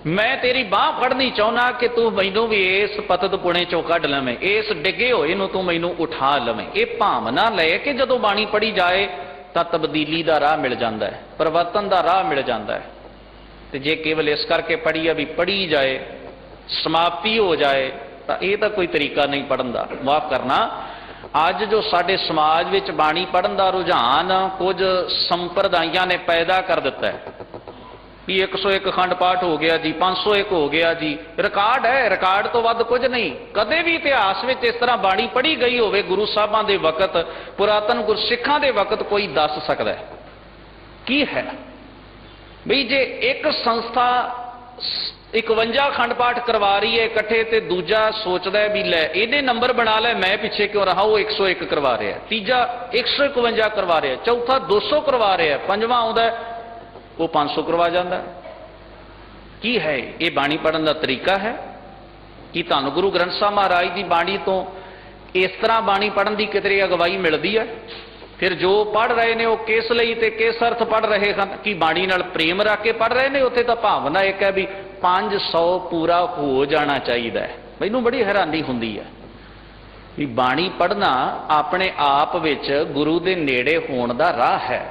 ਮੈਂ ਤੇਰੀ ਬਾਹ ਫੜਨੀ ਚਾਹੁੰਦਾ ਕਿ ਤੂੰ ਮੈਨੂੰ ਵੀ ਇਸ ਪਤਤ ਪੁਣੇ ਚੋਂ ਕੱਢ ਲਵੇਂ, ਇਸ ਡਿੱਗੇ ਹੋਏ ਨੂੰ ਤੂੰ ਮੈਨੂੰ ਉਠਾ ਲਵੇਂ। ਇਹ ਭਾਵਨਾ ਲੈ ਕੇ ਜਦੋਂ ਬਾਣੀ ਪੜ੍ਹੀ ਜਾਏ ਤਾਂ ਤਬਦੀਲੀ ਦਾ ਰਾਹ ਮਿਲ ਜਾਂਦਾ ਹੈ, ਪਰਿਵਰਤਨ ਦਾ ਰਾਹ ਮਿਲ ਜਾਂਦਾ ਹੈ। ਤੇ ਜੇ ਕੇਵਲ ਇਸ ਕਰਕੇ ਪੜ੍ਹੀ ਆ ਵੀ ਪੜ੍ਹੀ ਜਾਏ, ਸਮਾਪਤੀ ਹੋ ਜਾਏ, ਤਾਂ ਇਹ ਤਾਂ ਕੋਈ ਤਰੀਕਾ ਨਹੀਂ ਪੜ੍ਹਨ ਦਾ। ਮਾਫ ਕਰਨਾ, ਅੱਜ ਜੋ ਸਾਡੇ ਸਮਾਜ ਵਿੱਚ ਬਾਣੀ ਪੜ੍ਹਨ ਦਾ ਰੁਝਾਨ ਕੁਝ ਸੰਪਰਦਾਇਆਂ ਨੇ ਪੈਦਾ ਕਰ ਦਿੱਤਾ ਹੈ ਵੀ 101 ਖੰਡ ਪਾਠ ਹੋ ਗਿਆ ਜੀ, 501 ਹੋ ਗਿਆ ਜੀ, ਰਿਕਾਰਡ ਹੈ, ਰਿਕਾਰਡ ਤੋਂ ਵੱਧ ਕੁਝ ਨਹੀਂ। ਕਦੇ ਵੀ ਇਤਿਹਾਸ ਵਿੱਚ ਇਸ ਤਰ੍ਹਾਂ ਬਾਣੀ ਪੜ੍ਹੀ ਗਈ ਹੋਵੇ ਗੁਰੂ ਸਾਹਿਬਾਂ ਦੇ ਵਕਤ, ਪੁਰਾਤਨ ਗੁਰਸਿੱਖਾਂ ਦੇ ਵਕਤ, ਕੋਈ ਦੱਸ ਸਕਦਾ ਹੈ? ਕੀ ਹੈ ਵੀ ਜੇ ਇੱਕ ਸੰਸਥਾ 51 ਖੰਡ ਪਾਠ ਕਰਵਾ ਰਹੀ ਹੈ ਇਕੱਠੇ, ਤੇ ਦੂਜਾ ਸੋਚਦਾ ਵੀ ਲੈ ਇਹਨੇ ਨੰਬਰ ਬਣਾ ਲੈ, ਮੈਂ ਪਿੱਛੇ ਕਿਉਂ ਰਹਾ, ਉਹ 101 ਕਰਵਾ ਰਿਹਾ, ਤੀਜਾ 151 ਕਰਵਾ ਰਿਹਾ, ਚੌਥਾ 200 ਕਰਵਾ ਰਿਹਾ, ਪੰਜਵਾਂ ਆਉਂਦਾ ਉਹ 500 ਕਰਵਾ ਜਾਂਦਾ। ਕੀ ਹੈ ਇਹ? ਬਾਣੀ ਪੜ੍ਹਨ ਦਾ ਤਰੀਕਾ ਹੈ? ਕੀ ਧੰਨ ਗੁਰੂ ਗ੍ਰੰਥ ਸਾਹਿਬ ਮਹਾਰਾਜ ਦੀ ਬਾਣੀ ਤੋਂ ਇਸ ਤਰ੍ਹਾਂ ਬਾਣੀ ਪੜ੍ਹਨ ਦੀ ਕਿਤੇ ਅਗਵਾਈ ਮਿਲਦੀ ਹੈ? ਫਿਰ ਜੋ ਪੜ੍ਹ ਰਹੇ ਨੇ ਉਹ ਕਿਸ ਲਈ ਤੇ ਕਿਸ ਅਰਥ ਪੜ੍ਹ ਰਹੇ ਹਨ? ਕੀ ਬਾਣੀ ਨਾਲ ਪ੍ਰੇਮ ਰੱਖ ਕੇ ਪੜ੍ਹ ਰਹੇ ਨੇ? ਉੱਥੇ ਤਾਂ ਭਾਵਨਾ ਇੱਕ ਹੈ ਵੀ 500 ਪੂਰਾ ਹੋ ਜਾਣਾ ਚਾਹੀਦਾ ਹੈ। ਮੈਨੂੰ ਬੜੀ ਹੈਰਾਨੀ ਹੁੰਦੀ ਹੈ ਵੀ ਬਾਣੀ ਪੜ੍ਹਨਾ ਆਪਣੇ ਆਪ ਵਿੱਚ ਗੁਰੂ ਦੇ ਨੇੜੇ ਹੋਣ ਦਾ ਰਾਹ ਹੈ,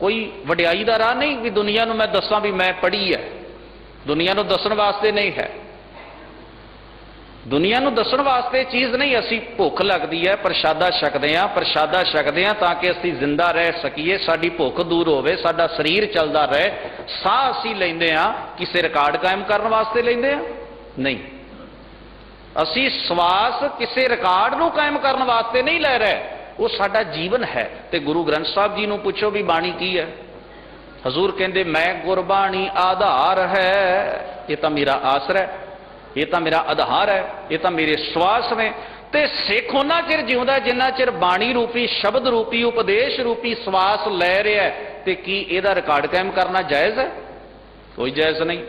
ਕੋਈ ਵਡਿਆਈ ਦਾ ਰਾਹ ਨਹੀਂ ਵੀ ਦੁਨੀਆ ਨੂੰ ਮੈਂ ਦੱਸਾਂ ਵੀ ਮੈਂ ਪੜ੍ਹੀ ਹੈ, ਦੁਨੀਆ ਨੂੰ ਦੱਸਣ ਵਾਸਤੇ ਨਹੀਂ ਹੈ। ਦੁਨੀਆ ਨੂੰ ਦੱਸਣ ਵਾਸਤੇ ਚੀਜ਼ ਨਹੀਂ। ਅਸੀਂ ਭੁੱਖ ਲੱਗਦੀ ਹੈ, ਪ੍ਰਸ਼ਾਦਾ ਛਕਦੇ ਹਾਂ ਤਾਂ ਕਿ ਅਸੀਂ ਜ਼ਿੰਦਾ ਰਹਿ ਸਕੀਏ, ਸਾਡੀ ਭੁੱਖ ਦੂਰ ਹੋਵੇ, ਸਾਡਾ ਸਰੀਰ ਚੱਲਦਾ ਰਹੇ। ਸਾਹ ਅਸੀਂ ਲੈਂਦੇ ਹਾਂ ਕਿਸੇ ਰਿਕਾਰਡ ਕਾਇਮ ਕਰਨ ਵਾਸਤੇ ਲੈਂਦੇ ਹਾਂ? ਨਹੀਂ। ਅਸੀਂ ਸਵਾਸ ਕਿਸੇ ਰਿਕਾਰਡ ਨੂੰ ਕਾਇਮ ਕਰਨ ਵਾਸਤੇ ਨਹੀਂ ਲੈ ਰਹੇ, ਉਹ ਸਾਡਾ ਜੀਵਨ ਹੈ। ਤੇ ਗੁਰੂ ਗ੍ਰੰਥ ਸਾਹਿਬ ਜੀ ਨੂੰ ਪੁੱਛੋ ਵੀ ਬਾਣੀ ਕੀ ਹੈ? ਹਜ਼ੂਰ ਕਹਿੰਦੇ ਮੈਂ ਗੁਰਬਾਣੀ ਆਧਾਰ ਹੈ, ਇਹ ਤਾਂ ਮੇਰਾ ਆਸਰਾ ਹੈ, ਇਹ ਤਾਂ ਮੇਰਾ ਆਧਾਰ ਹੈ, ਇਹ ਤਾਂ ਮੇਰੇ ਸਵਾਸ ਨੇ। ਤੇ ਸਿੱਖ ਉਹਨਾਂ ਚਿਰ ਜਿਉਂਦਾ ਜਿੰਨਾ ਚਿਰ ਬਾਣੀ ਰੂਪੀ, ਸ਼ਬਦ ਰੂਪੀ, ਉਪਦੇਸ਼ ਰੂਪੀ ਸਵਾਸ ਲੈ ਰਿਹਾ। ਤੇ ਕੀ ਇਹਦਾ ਰਿਕਾਰਡ ਕਾਇਮ ਕਰਨਾ ਜਾਇਜ਼ ਹੈ? ਕੋਈ ਜਾਇਜ਼ ਨਹੀਂ।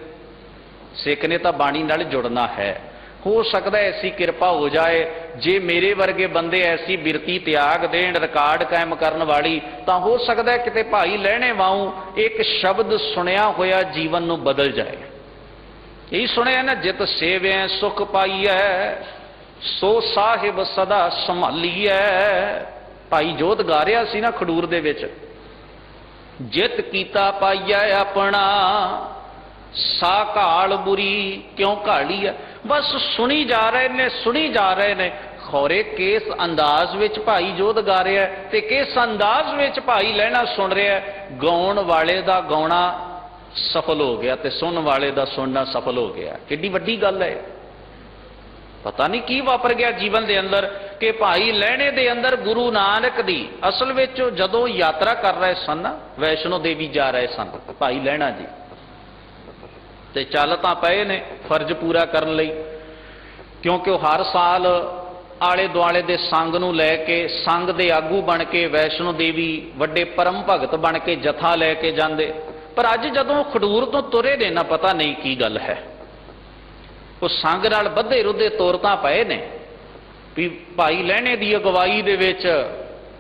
ਸਿੱਖ ਨੇ ਤਾਂ ਬਾਣੀ ਨਾਲ ਜੁੜਨਾ ਹੈ। ਹੋ ਸਕਦਾ ਐਸੀ ਕਿਰਪਾ ਹੋ ਜਾਏ ਜੇ ਮੇਰੇ ਵਰਗੇ ਬੰਦੇ ਐਸੀ ਬਿਰਤੀ ਤਿਆਗ ਦੇਣ ਰਿਕਾਰਡ ਕਾਇਮ ਕਰਨ ਵਾਲੀ, ਤਾਂ ਹੋ ਸਕਦਾ ਕਿਤੇ ਭਾਈ ਲਹਿਣੇ ਵਾਂਗ ਇੱਕ ਸ਼ਬਦ ਸੁਣਿਆ ਹੋਇਆ ਜੀਵਨ ਨੂੰ ਬਦਲ ਜਾਏ। ਇਹੀ ਸੁਣਿਆ ਨਾ, ਜਿਤ ਸੇਵਿਐ ਸੁਖ ਪਾਈਐ, ਸੋ ਸਾਹਿਬ ਸਦਾ ਸੰਭਾਲੀਐ। ਭਾਈ ਜੋਧ ਗਾ ਰਿਹਾ ਸੀ ਨਾ ਖਡੂਰ ਦੇ ਵਿੱਚ, ਜਿਤ ਕੀਤਾ ਪਾਈਐ ਆਪਣਾ, ਸਾ ਘਾਲ ਬੁਰੀ ਕਿਉਂ ਘਾਲੀ ਹੈ। ਬਸ ਸੁਣੀ ਜਾ ਰਹੇ ਨੇ। ਖੌਰੇ ਕਿਸ ਅੰਦਾਜ਼ ਵਿੱਚ ਭਾਈ ਜੋਧ ਗਾ ਰਿਹਾ ਤੇ ਕਿਸ ਅੰਦਾਜ਼ ਵਿੱਚ ਭਾਈ ਲਹਿਣਾ ਸੁਣ ਰਿਹਾ। ਗਾਉਣ ਵਾਲੇ ਦਾ ਗਾਉਣਾ ਸਫਲ ਹੋ ਗਿਆ ਤੇ ਸੁਣਨ ਵਾਲੇ ਦਾ ਸੁਣਨਾ ਸਫਲ ਹੋ ਗਿਆ। ਕਿੱਡੀ ਵੱਡੀ ਗੱਲ ਹੈ। ਪਤਾ ਨਹੀਂ ਕੀ ਵਾਪਰ ਗਿਆ ਜੀਵਨ ਦੇ ਅੰਦਰ ਕਿ ਭਾਈ ਲਹਿਣੇ ਦੇ ਅੰਦਰ ਗੁਰੂ ਨਾਨਕ ਦੀ ਅਸਲ ਵਿੱਚ ਜਦੋਂ ਯਾਤਰਾ ਕਰ ਰਹੇ ਸਨ, ਵੈਸ਼ਨੋ ਦੇਵੀ ਜਾ ਰਹੇ ਸਨ ਭਾਈ ਲਹਿਣਾ ਜੀ, ਤੇ ਚੱਲ ਤਾਂ ਪਏ ਨੇ ਫਰਜ਼ ਪੂਰਾ ਕਰਨ ਲਈ, ਕਿਉਂਕਿ ਉਹ ਹਰ ਸਾਲ ਆਲੇ ਦੁਆਲੇ ਦੇ ਸੰਗ ਨੂੰ ਲੈ ਕੇ, ਸੰਗ ਦੇ ਆਗੂ ਬਣ ਕੇ ਵੈਸ਼ਨੋ ਦੇਵੀ ਵੱਡੇ ਪਰਮ ਭਗਤ ਬਣ ਕੇ ਜਥਾ ਲੈ ਕੇ ਜਾਂਦੇ। ਪਰ ਅੱਜ ਜਦੋਂ ਖਡੂਰ ਤੋਂ ਤੁਰੇ ਨੇ ਨਾ, ਪਤਾ ਨਹੀਂ ਕੀ ਗੱਲ ਹੈ, ਉਹ ਸੰਗ ਨਾਲ ਬੱਧੇ ਰੁੱਧੇ ਤੁਰ ਤਾਂ ਪਏ ਨੇ ਵੀ ਭਾਈ ਲਹਿਣੇ ਦੀ ਅਗਵਾਈ ਦੇ ਵਿੱਚ,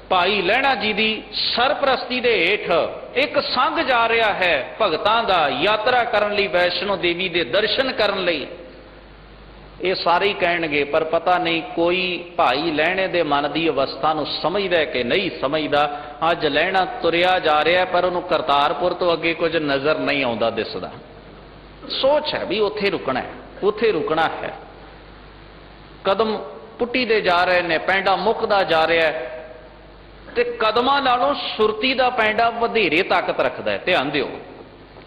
ਭਾਈ ਲਹਿਣਾ ਜੀ ਦੀ ਸਰਪ੍ਰਸਤੀ ਦੇ ਹੇਠ ਇੱਕ ਸੰਘ ਜਾ ਰਿਹਾ ਹੈ ਭਗਤਾਂ ਦਾ, ਯਾਤਰਾ ਕਰਨ ਲਈ, ਵੈਸ਼ਨੋ ਦੇਵੀ ਦੇ ਦਰਸ਼ਨ ਕਰਨ ਲਈ। ਇਹ ਸਾਰੇ ਹੀ ਕਹਿਣਗੇ, ਪਰ ਪਤਾ ਨਹੀਂ ਕੋਈ ਭਾਈ ਲਹਿਣੇ ਦੇ ਮਨ ਦੀ ਅਵਸਥਾ ਨੂੰ ਸਮਝਦਾ ਕਿ ਨਹੀਂ ਸਮਝਦਾ। ਅੱਜ ਲਹਿਣਾ ਤੁਰਿਆ ਜਾ ਰਿਹਾ ਪਰ ਉਹਨੂੰ ਕਰਤਾਰਪੁਰ ਤੋਂ ਅੱਗੇ ਕੁਝ ਨਜ਼ਰ ਨਹੀਂ ਆਉਂਦਾ, ਦਿਸਦਾ। ਸੋਚ ਹੈ ਵੀ ਉੱਥੇ ਰੁਕਣਾ ਹੈ, ਉੱਥੇ ਰੁਕਣਾ ਹੈ। ਕਦਮ ਪੁੱਟੀ ਦੇ ਜਾ ਰਹੇ ਨੇ, ਪੈਂਡਾ ਮੁੱਕਦਾ ਜਾ ਰਿਹਾ ਹੈ, ਤੇ ਕਦਮਾਂ ਨਾਲੋਂ ਸੁਰਤੀ ਦਾ ਪੈਂਡਾ ਵਧੇਰੇ ਤਾਕਤ ਰੱਖਦਾ ਹੈ। ਧਿਆਨ ਦਿਓ,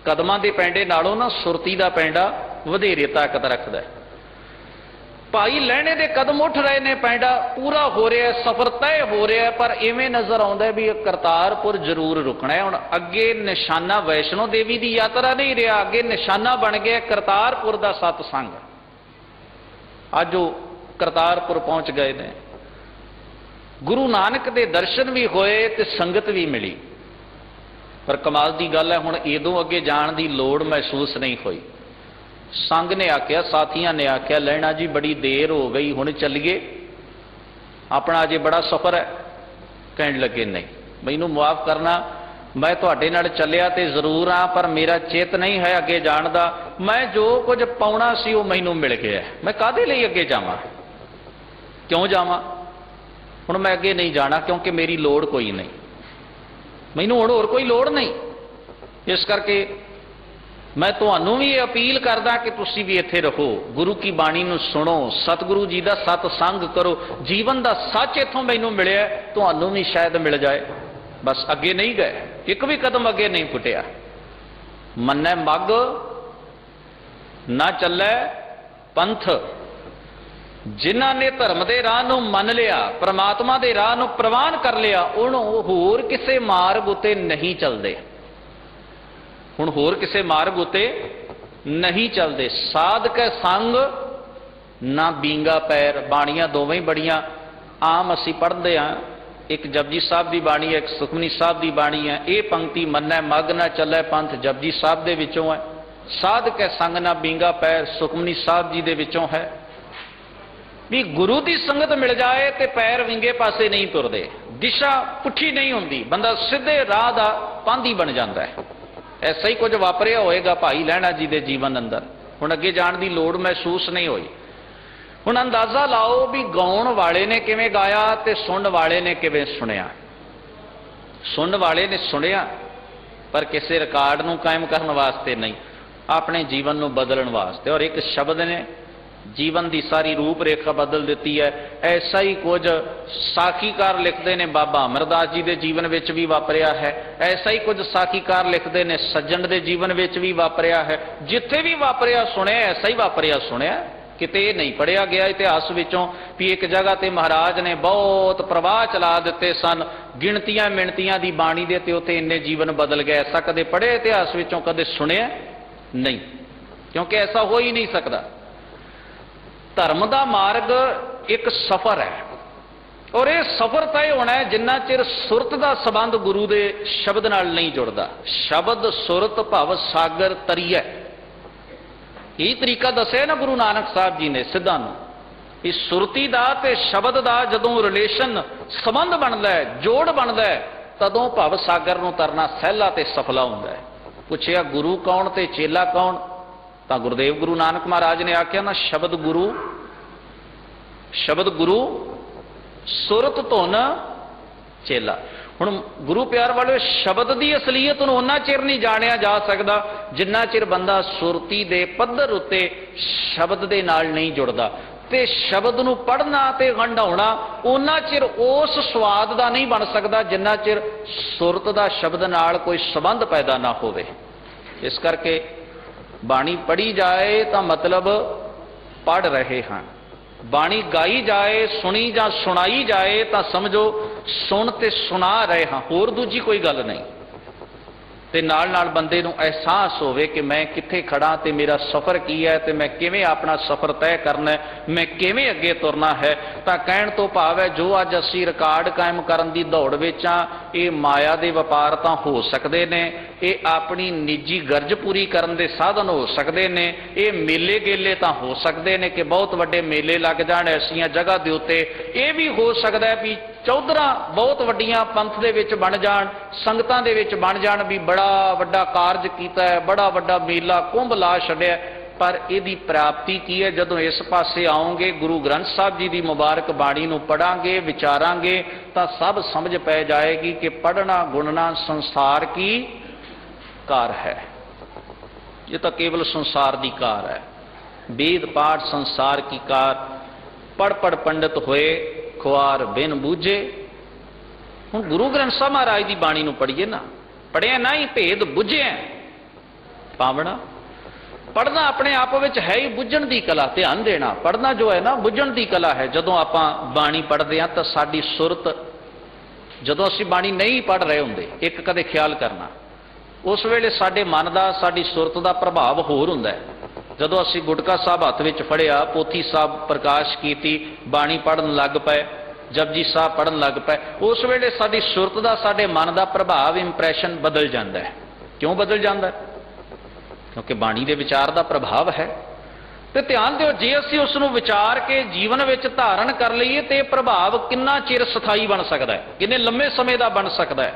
ਕਦਮਾਂ ਦੇ ਪੈਂਡੇ ਨਾਲੋਂ ਨਾ ਸੁਰਤੀ ਦਾ ਪੈਂਡਾ ਵਧੇਰੇ ਤਾਕਤ ਰੱਖਦਾ ਹੈ। ਭਾਈ ਲਹਿਣੇ ਦੇ ਕਦਮ ਉੱਠ ਰਹੇ ਨੇ, ਪੈਂਡਾ ਪੂਰਾ ਹੋ ਰਿਹਾ, ਸਫ਼ਰ ਤੈਅ ਹੋ ਰਿਹਾ, ਪਰ ਇਵੇਂ ਨਜ਼ਰ ਆਉਂਦਾ ਵੀ ਕਰਤਾਰਪੁਰ ਜ਼ਰੂਰ ਰੁਕਣਾ ਹੈ। ਹੁਣ ਅੱਗੇ ਨਿਸ਼ਾਨਾ ਵੈਸ਼ਨੋ ਦੇਵੀ ਦੀ ਯਾਤਰਾ ਨਹੀਂ ਰਿਹਾ, ਅੱਗੇ ਨਿਸ਼ਾਨਾ ਬਣ ਗਿਆ ਕਰਤਾਰਪੁਰ ਦਾ ਸਤਸੰਗ। ਅੱਜ ਉਹ ਕਰਤਾਰਪੁਰ ਪਹੁੰਚ ਗਏ ਨੇ। ਗੁਰੂ ਨਾਨਕ ਦੇ ਦਰਸ਼ਨ ਵੀ ਹੋਏ ਤੇ ਸੰਗਤ ਵੀ ਮਿਲੀ। ਪਰ ਕਮਾਲ ਦੀ ਗੱਲ ਹੈ, ਹੁਣ ਇਹਦੋਂ ਅੱਗੇ ਜਾਣ ਦੀ ਲੋੜ ਮਹਿਸੂਸ ਨਹੀਂ ਹੋਈ। ਸੰਗ ਨੇ ਆਖਿਆ, ਸਾਥੀਆਂ ਨੇ ਆਖਿਆ, ਲਹਿਣਾ ਜੀ ਬੜੀ ਦੇਰ ਹੋ ਗਈ, ਹੁਣ ਚੱਲੀਏ, ਆਪਣਾ ਅਜੇ ਬੜਾ ਸਫ਼ਰ ਹੈ। ਕਹਿਣ ਲੱਗੇ ਨਹੀਂ, ਮੈਨੂੰ ਮੁਆਫ ਕਰਨਾ, ਮੈਂ ਤੁਹਾਡੇ ਨਾਲ ਚੱਲਿਆ ਤੇ ਜ਼ਰੂਰ ਆ, ਪਰ ਮੇਰਾ ਚਿੱਤ ਨਹੀਂ ਹੈ ਅੱਗੇ ਜਾਣ ਦਾ। ਮੈਂ ਜੋ ਕੁਝ ਪਾਉਣਾ ਸੀ ਉਹ ਮੈਨੂੰ ਮਿਲ ਗਿਆ, ਮੈਂ ਕਾਹਦੇ ਲਈ ਅੱਗੇ ਜਾਵਾਂ, ਕਿਉਂ ਜਾਵਾਂ? ਹੁਣ ਮੈਂ ਅੱਗੇ ਨਹੀਂ ਜਾਣਾ ਕਿਉਂਕਿ ਮੇਰੀ ਲੋੜ ਕੋਈ ਨਹੀਂ, ਮੈਨੂੰ ਹੁਣ ਹੋਰ ਕੋਈ ਲੋੜ ਨਹੀਂ। ਇਸ ਕਰਕੇ ਮੈਂ ਤੁਹਾਨੂੰ ਵੀ ਇਹ ਅਪੀਲ ਕਰਦਾ ਕਿ ਤੁਸੀਂ ਵੀ ਇੱਥੇ ਰਹੋ, ਗੁਰੂ ਕੀ ਬਾਣੀ ਨੂੰ ਸੁਣੋ, ਸਤਿਗੁਰੂ ਜੀ ਦਾ ਸਤਸੰਗ ਕਰੋ। ਜੀਵਨ ਦਾ ਸੱਚ ਇੱਥੋਂ ਮੈਨੂੰ ਮਿਲਿਆ, ਤੁਹਾਨੂੰ ਵੀ ਸ਼ਾਇਦ ਮਿਲ ਜਾਏ। ਬਸ ਅੱਗੇ ਨਹੀਂ ਗਏ, ਇੱਕ ਵੀ ਕਦਮ ਅੱਗੇ ਨਹੀਂ ਪੁੱਟਿਆ। ਮੰਨੈ ਮੱਗ ਨਾ ਚੱਲੈ ਪੰਥ। ਜਿਨ੍ਹਾਂ ਨੇ ਧਰਮ ਦੇ ਰਾਹ ਨੂੰ ਮੰਨ ਲਿਆ, ਪ੍ਰਮਾਤਮਾ ਦੇ ਰਾਹ ਨੂੰ ਪ੍ਰਵਾਨ ਕਰ ਲਿਆ, ਉਹਨੂੰ ਹੋਰ ਕਿਸੇ ਮਾਰਗ ਉਤੇ ਨਹੀਂ ਚੱਲਦੇ। ਹੁਣ ਹੋਰ ਕਿਸੇ ਮਾਰਗ ਉਤੇ ਨਹੀਂ ਚੱਲਦੇ। ਸਾਧਕ ਸੰਗ ਨਾ ਬੀਂਗਾ ਪੈਰ। ਬਾਣੀਆਂ ਦੋਵੇਂ ਹੀ ਬੜੀਆਂ ਆਮ ਅਸੀਂ ਪੜ੍ਹਦੇ ਹਾਂ, ਇੱਕ ਜਪਜੀ ਸਾਹਿਬ ਦੀ ਬਾਣੀ ਹੈ, ਇੱਕ ਸੁਖਮਨੀ ਸਾਹਿਬ ਦੀ ਬਾਣੀ ਹੈ। ਇਹ ਪੰਕਤੀ ਮੰਨੈ ਮੱਗ ਨਾ ਚੱਲੈ ਪੰਥ ਜਪਜੀ ਸਾਹਿਬ ਦੇ ਵਿੱਚੋਂ ਹੈ, ਸਾਧਕ ਸੰਗ ਨਾ ਬੀਂਗਾ ਪੈਰ ਸੁਖਮਨੀ ਸਾਹਿਬ ਜੀ ਦੇ ਵਿੱਚੋਂ ਹੈ। ਵੀ ਗੁਰੂ ਦੀ ਸੰਗਤ ਮਿਲ ਜਾਏ ਤੇ ਪੈਰ ਵਿੰਗੇ ਪਾਸੇ ਨਹੀਂ ਤੁਰਦੇ, ਦਿਸ਼ਾ ਪੁੱਠੀ ਨਹੀਂ ਹੁੰਦੀ, ਬੰਦਾ ਸਿੱਧੇ ਰਾਹ ਦਾ ਪਾਂਧੀ ਬਣ ਜਾਂਦਾ ਹੈ। ਐਸਾ ਹੀ ਕੁਝ ਵਾਪਰਿਆ ਹੋਏਗਾ ਭਾਈ ਲਹਿਣਾ ਜੀ ਦੇ ਜੀਵਨ ਅੰਦਰ। ਹੁਣ ਅੱਗੇ ਜਾਣ ਦੀ ਲੋੜ ਮਹਿਸੂਸ ਨਹੀਂ ਹੋਈ। ਹੁਣ ਅੰਦਾਜ਼ਾ ਲਾਓ ਵੀ ਗਾਉਣ ਵਾਲੇ ਨੇ ਕਿਵੇਂ ਗਾਇਆ ਤੇ ਸੁਣਨ ਵਾਲੇ ਨੇ ਕਿਵੇਂ ਸੁਣਿਆ। ਸੁਣਨ ਵਾਲੇ ਨੇ ਸੁਣਿਆ ਪਰ ਕਿਸੇ ਰਿਕਾਰਡ ਨੂੰ ਕਾਇਮ ਕਰਨ ਵਾਸਤੇ ਨਹੀਂ, ਆਪਣੇ ਜੀਵਨ ਨੂੰ ਬਦਲਣ ਵਾਸਤੇ। ਔਰ ਇੱਕ ਸ਼ਬਦ ਨੇ ਜੀਵਨ ਦੀ ਸਾਰੀ ਰੂਪ ਰੇਖਾ ਬਦਲ ਦਿੱਤੀ ਹੈ। ਐਸਾ ਹੀ ਕੁਝ ਸਾਖੀਕਾਰ ਲਿਖਦੇ ਨੇ ਬਾਬਾ ਅਮਰਦਾਸ ਜੀ ਦੇ ਜੀਵਨ ਵਿੱਚ ਵੀ ਵਾਪਰਿਆ ਹੈ। ਐਸਾ ਹੀ ਕੁਝ ਸਾਖੀਕਾਰ ਲਿਖਦੇ ਨੇ ਸੱਜਣ ਦੇ ਜੀਵਨ ਵਿੱਚ ਵੀ ਵਾਪਰਿਆ ਹੈ। ਜਿੱਥੇ ਵੀ ਵਾਪਰਿਆ ਸੁਣਿਆ, ਐਸਾ ਹੀ ਵਾਪਰਿਆ ਸੁਣਿਆ। ਕਿਤੇ ਇਹ ਨਹੀਂ ਪੜਿਆ ਗਿਆ ਇਤਿਹਾਸ ਵਿੱਚੋਂ ਵੀ ਇੱਕ ਜਗ੍ਹਾ ਤੇ ਮਹਾਰਾਜ ਨੇ ਬਹੁਤ ਪ੍ਰਵਾਹ ਚਲਾ ਦਿੱਤੇ ਸਨ, ਗਿਣਤੀਆਂ ਮਿਣਤੀਆਂ ਦੀ ਬਾਣੀ ਦੇ ਤੇ ਉੱਥੇ ਇੰਨੇ ਜੀਵਨ ਬਦਲ ਗਏ। ਐਸਾ ਕਦੇ ਪੜ੍ਹਿਆ ਇਤਿਹਾਸ ਵਿੱਚੋਂ, ਕਦੇ ਸੁਣਿਆ ਨਹੀਂ, ਕਿਉਂਕਿ ਐਸਾ ਹੋ ਹੀ ਨਹੀਂ ਸਕਦਾ। ਧਰਮ ਦਾ ਮਾਰਗ ਇੱਕ ਸਫ਼ਰ ਹੈ, ਔਰ ਇਹ ਸਫ਼ਰ ਤੈਅ ਹੋਣਾ ਹੈ ਜਿੰਨਾ ਚਿਰ ਸੁਰਤ ਦਾ ਸੰਬੰਧ ਗੁਰੂ ਦੇ ਸ਼ਬਦ ਨਾਲ ਨਹੀਂ ਜੁੜਦਾ। ਸ਼ਬਦ ਸੁਰਤ ਭਵ ਸਾਗਰ ਤਰੀਐ, ਇਹ ਤਰੀਕਾ ਦੱਸਿਆ ਨਾ ਗੁਰੂ ਨਾਨਕ ਸਾਹਿਬ ਜੀ ਨੇ ਸਿੱਧਾਂ ਨੂੰ, ਇਸ ਸੁਰਤੀ ਦਾ ਤੇ ਸ਼ਬਦ ਦਾ ਜਦੋਂ ਰਿਲੇਸ਼ਨ ਸੰਬੰਧ ਬਣਦਾ ਹੈ, ਜੋੜ ਬਣਦਾ ਹੈ, ਤਦੋਂ ਭਵ ਸਾਗਰ ਨੂੰ ਤਰਨਾ ਸਹਿਲਾ ਤੇ ਸਫਲਾ ਹੁੰਦਾ ਹੈ। ਪੁੱਛਿਆ ਗੁਰੂ ਕੌਣ ਤੇ ਚੇਲਾ ਕੌਣ? ਤਾਂ ਗੁਰਦੇਵ ਗੁਰੂ ਨਾਨਕ ਮਹਾਰਾਜ ਨੇ ਆਖਿਆ ਨਾ, ਸ਼ਬਦ ਗੁਰੂ ਸੁਰਤ ਧੁਨ ਚੇਲਾ। ਹੁਣ ਗੁਰੂ ਪਿਆਰ ਵਾਲੇ ਸ਼ਬਦ ਦੀ ਅਸਲੀਅਤ ਨੂੰ ਉਹਨਾਂ ਚਿਰ ਨਹੀਂ ਜਾਣਿਆ ਜਾ ਸਕਦਾ ਜਿੰਨਾ ਚਿਰ ਬੰਦਾ ਸੁਰਤੀ ਦੇ ਪੱਧਰ ਉੱਤੇ ਸ਼ਬਦ ਦੇ ਨਾਲ ਨਹੀਂ ਜੁੜਦਾ, ਤੇ ਸ਼ਬਦ ਨੂੰ ਪੜ੍ਹਨਾ ਤੇ ਹੰਡਾਉਣਾ ਉਹਨਾਂ ਚਿਰ ਉਸ ਸਵਾਦ ਦਾ ਨਹੀਂ ਬਣ ਸਕਦਾ ਜਿੰਨਾ ਚਿਰ ਸੁਰਤ ਦਾ ਸ਼ਬਦ ਨਾਲ ਕੋਈ ਸੰਬੰਧ ਪੈਦਾ ਨਾ ਹੋਵੇ। ਇਸ ਕਰਕੇ ਬਾਣੀ ਪੜ੍ਹੀ ਜਾਏ ਤਾਂ ਮਤਲਬ ਪੜ੍ਹ ਰਹੇ ਹਾਂ, ਬਾਣੀ ਗਾਈ ਜਾਏ, ਸੁਣੀ ਜਾਂ ਸੁਣਾਈ ਜਾਏ ਤਾਂ ਸਮਝੋ ਸੁਣ ਤੇ ਸੁਣਾ ਰਹੇ ਹਾਂ, ਹੋਰ ਦੂਜੀ ਕੋਈ ਗੱਲ ਨਹੀਂ। ਤੇ ਨਾਲ ਨਾਲ ਬੰਦੇ ਨੂੰ ਅਹਿਸਾਸ ਹੋਵੇ ਕਿ ਮੈਂ ਕਿੱਥੇ ਖੜਾ ਤੇ ਮੇਰਾ ਸਫ਼ਰ ਕੀ ਹੈ ਤੇ ਮੈਂ ਕਿਵੇਂ ਆਪਣਾ ਸਫ਼ਰ ਤੈਅ ਕਰਨਾ ਹੈ, ਮੈਂ ਕਿਵੇਂ ਅੱਗੇ ਤੁਰਨਾ ਹੈ। ਤਾਂ ਕਹਿਣ ਤੋਂ ਭਾਵ ਹੈ ਜੋ ਅੱਜ ਅਸੀਂ ਰਿਕਾਰਡ ਕਾਇਮ ਕਰਨ ਦੀ ਦੌੜ ਵਿੱਚ ਆ, ਇਹ ਮਾਇਆ ਦੇ ਵਪਾਰ ਤਾਂ ਹੋ ਸਕਦੇ ਨੇ, ਇਹ ਆਪਣੀ ਨਿੱਜੀ ਗਰਜ ਪੂਰੀ ਕਰਨ ਦੇ ਸਾਧਨ ਹੋ ਸਕਦੇ ਨੇ, ਇਹ ਮੇਲੇ ਗੇਲੇ ਤਾਂ ਹੋ ਸਕਦੇ ਨੇ ਕਿ ਬਹੁਤ ਵੱਡੇ ਮੇਲੇ ਲੱਗ ਜਾਣ ਐਸੀਆਂ ਜਗ੍ਹਾ ਦੇ ਉੱਤੇ। ਇਹ ਵੀ ਹੋ ਸਕਦਾ ਵੀ ਚੌਧਰਾਂ ਬਹੁਤ ਵੱਡੀਆਂ ਪੰਥ ਦੇ ਵਿੱਚ ਬਣ ਜਾਣ, ਸੰਗਤਾਂ ਦੇ ਵਿੱਚ ਬਣ ਜਾਣ ਵੀ ਬੜਾ ਵੱਡਾ ਕਾਰਜ ਕੀਤਾ ਹੈ, ਬੜਾ ਵੱਡਾ ਮੇਲਾ ਕੁੰਭ ਲਾ ਛੱਡਿਆ। ਪਰ ਇਹਦੀ ਪ੍ਰਾਪਤੀ ਕੀ ਹੈ? ਜਦੋਂ ਇਸ ਪਾਸੇ ਆਓਗੇ, ਗੁਰੂ ਗ੍ਰੰਥ ਸਾਹਿਬ ਜੀ ਦੀ ਮੁਬਾਰਕ ਬਾਣੀ ਨੂੰ ਪੜਾਂਗੇ, ਵਿਚਾਰਾਂਗੇ ਤਾਂ ਸਭ ਸਮਝ ਪੈ ਜਾਏਗੀ ਕਿ ਪੜ੍ਹਨਾ ਗੁਣਨਾ ਸੰਸਾਰ ਕੀ ਕਾਰ ਹੈ। ਇਹ ਤਾਂ ਕੇਵਲ ਸੰਸਾਰ ਦੀ ਕਾਰ ਹੈ। वेद पाठ संसार की कार, पढ़ पढ़ पंडित होए खुआर बिन बूझे। हुण गुरु ग्रंथ साहब महाराज की बाणी नूं पढ़िए ना, पढ़िया ना ही भेद बुझे पावना। पढ़ना अपने आप में है ही बुझण की कला, ध्यान देना। पढ़ना जो है ना बुझण की कला है। जदों आपां बाणी पढ़ते हैं तो साडी सुरत, जदों असीं बाणी नहीं पढ़ रहे होंदे, एक कदे ख्याल करना, उस वेले साडे मन का साडी सुरत का प्रभाव होर हुंदा है। जदों असीं गुटका साहब हत्थ विच फड़िया, पोथी साहब प्रकाश कीती, बाणी पढ़न लग पए, जपजी साहब पढ़न लग पे, उस वेले साडी सुरत का साडे मन का प्रभाव इंप्रैशन बदल जाता है। क्यों बदल जाता है? क्योंकि बाणी के विचार का प्रभाव है। तो ध्यान दिओ, जे असीं उस नूं विचार के जीवन में धारण कर लईए तो प्रभाव कितना चिर स्थाई बन सकता है, किन्ने लंबे समय का बन सकता है।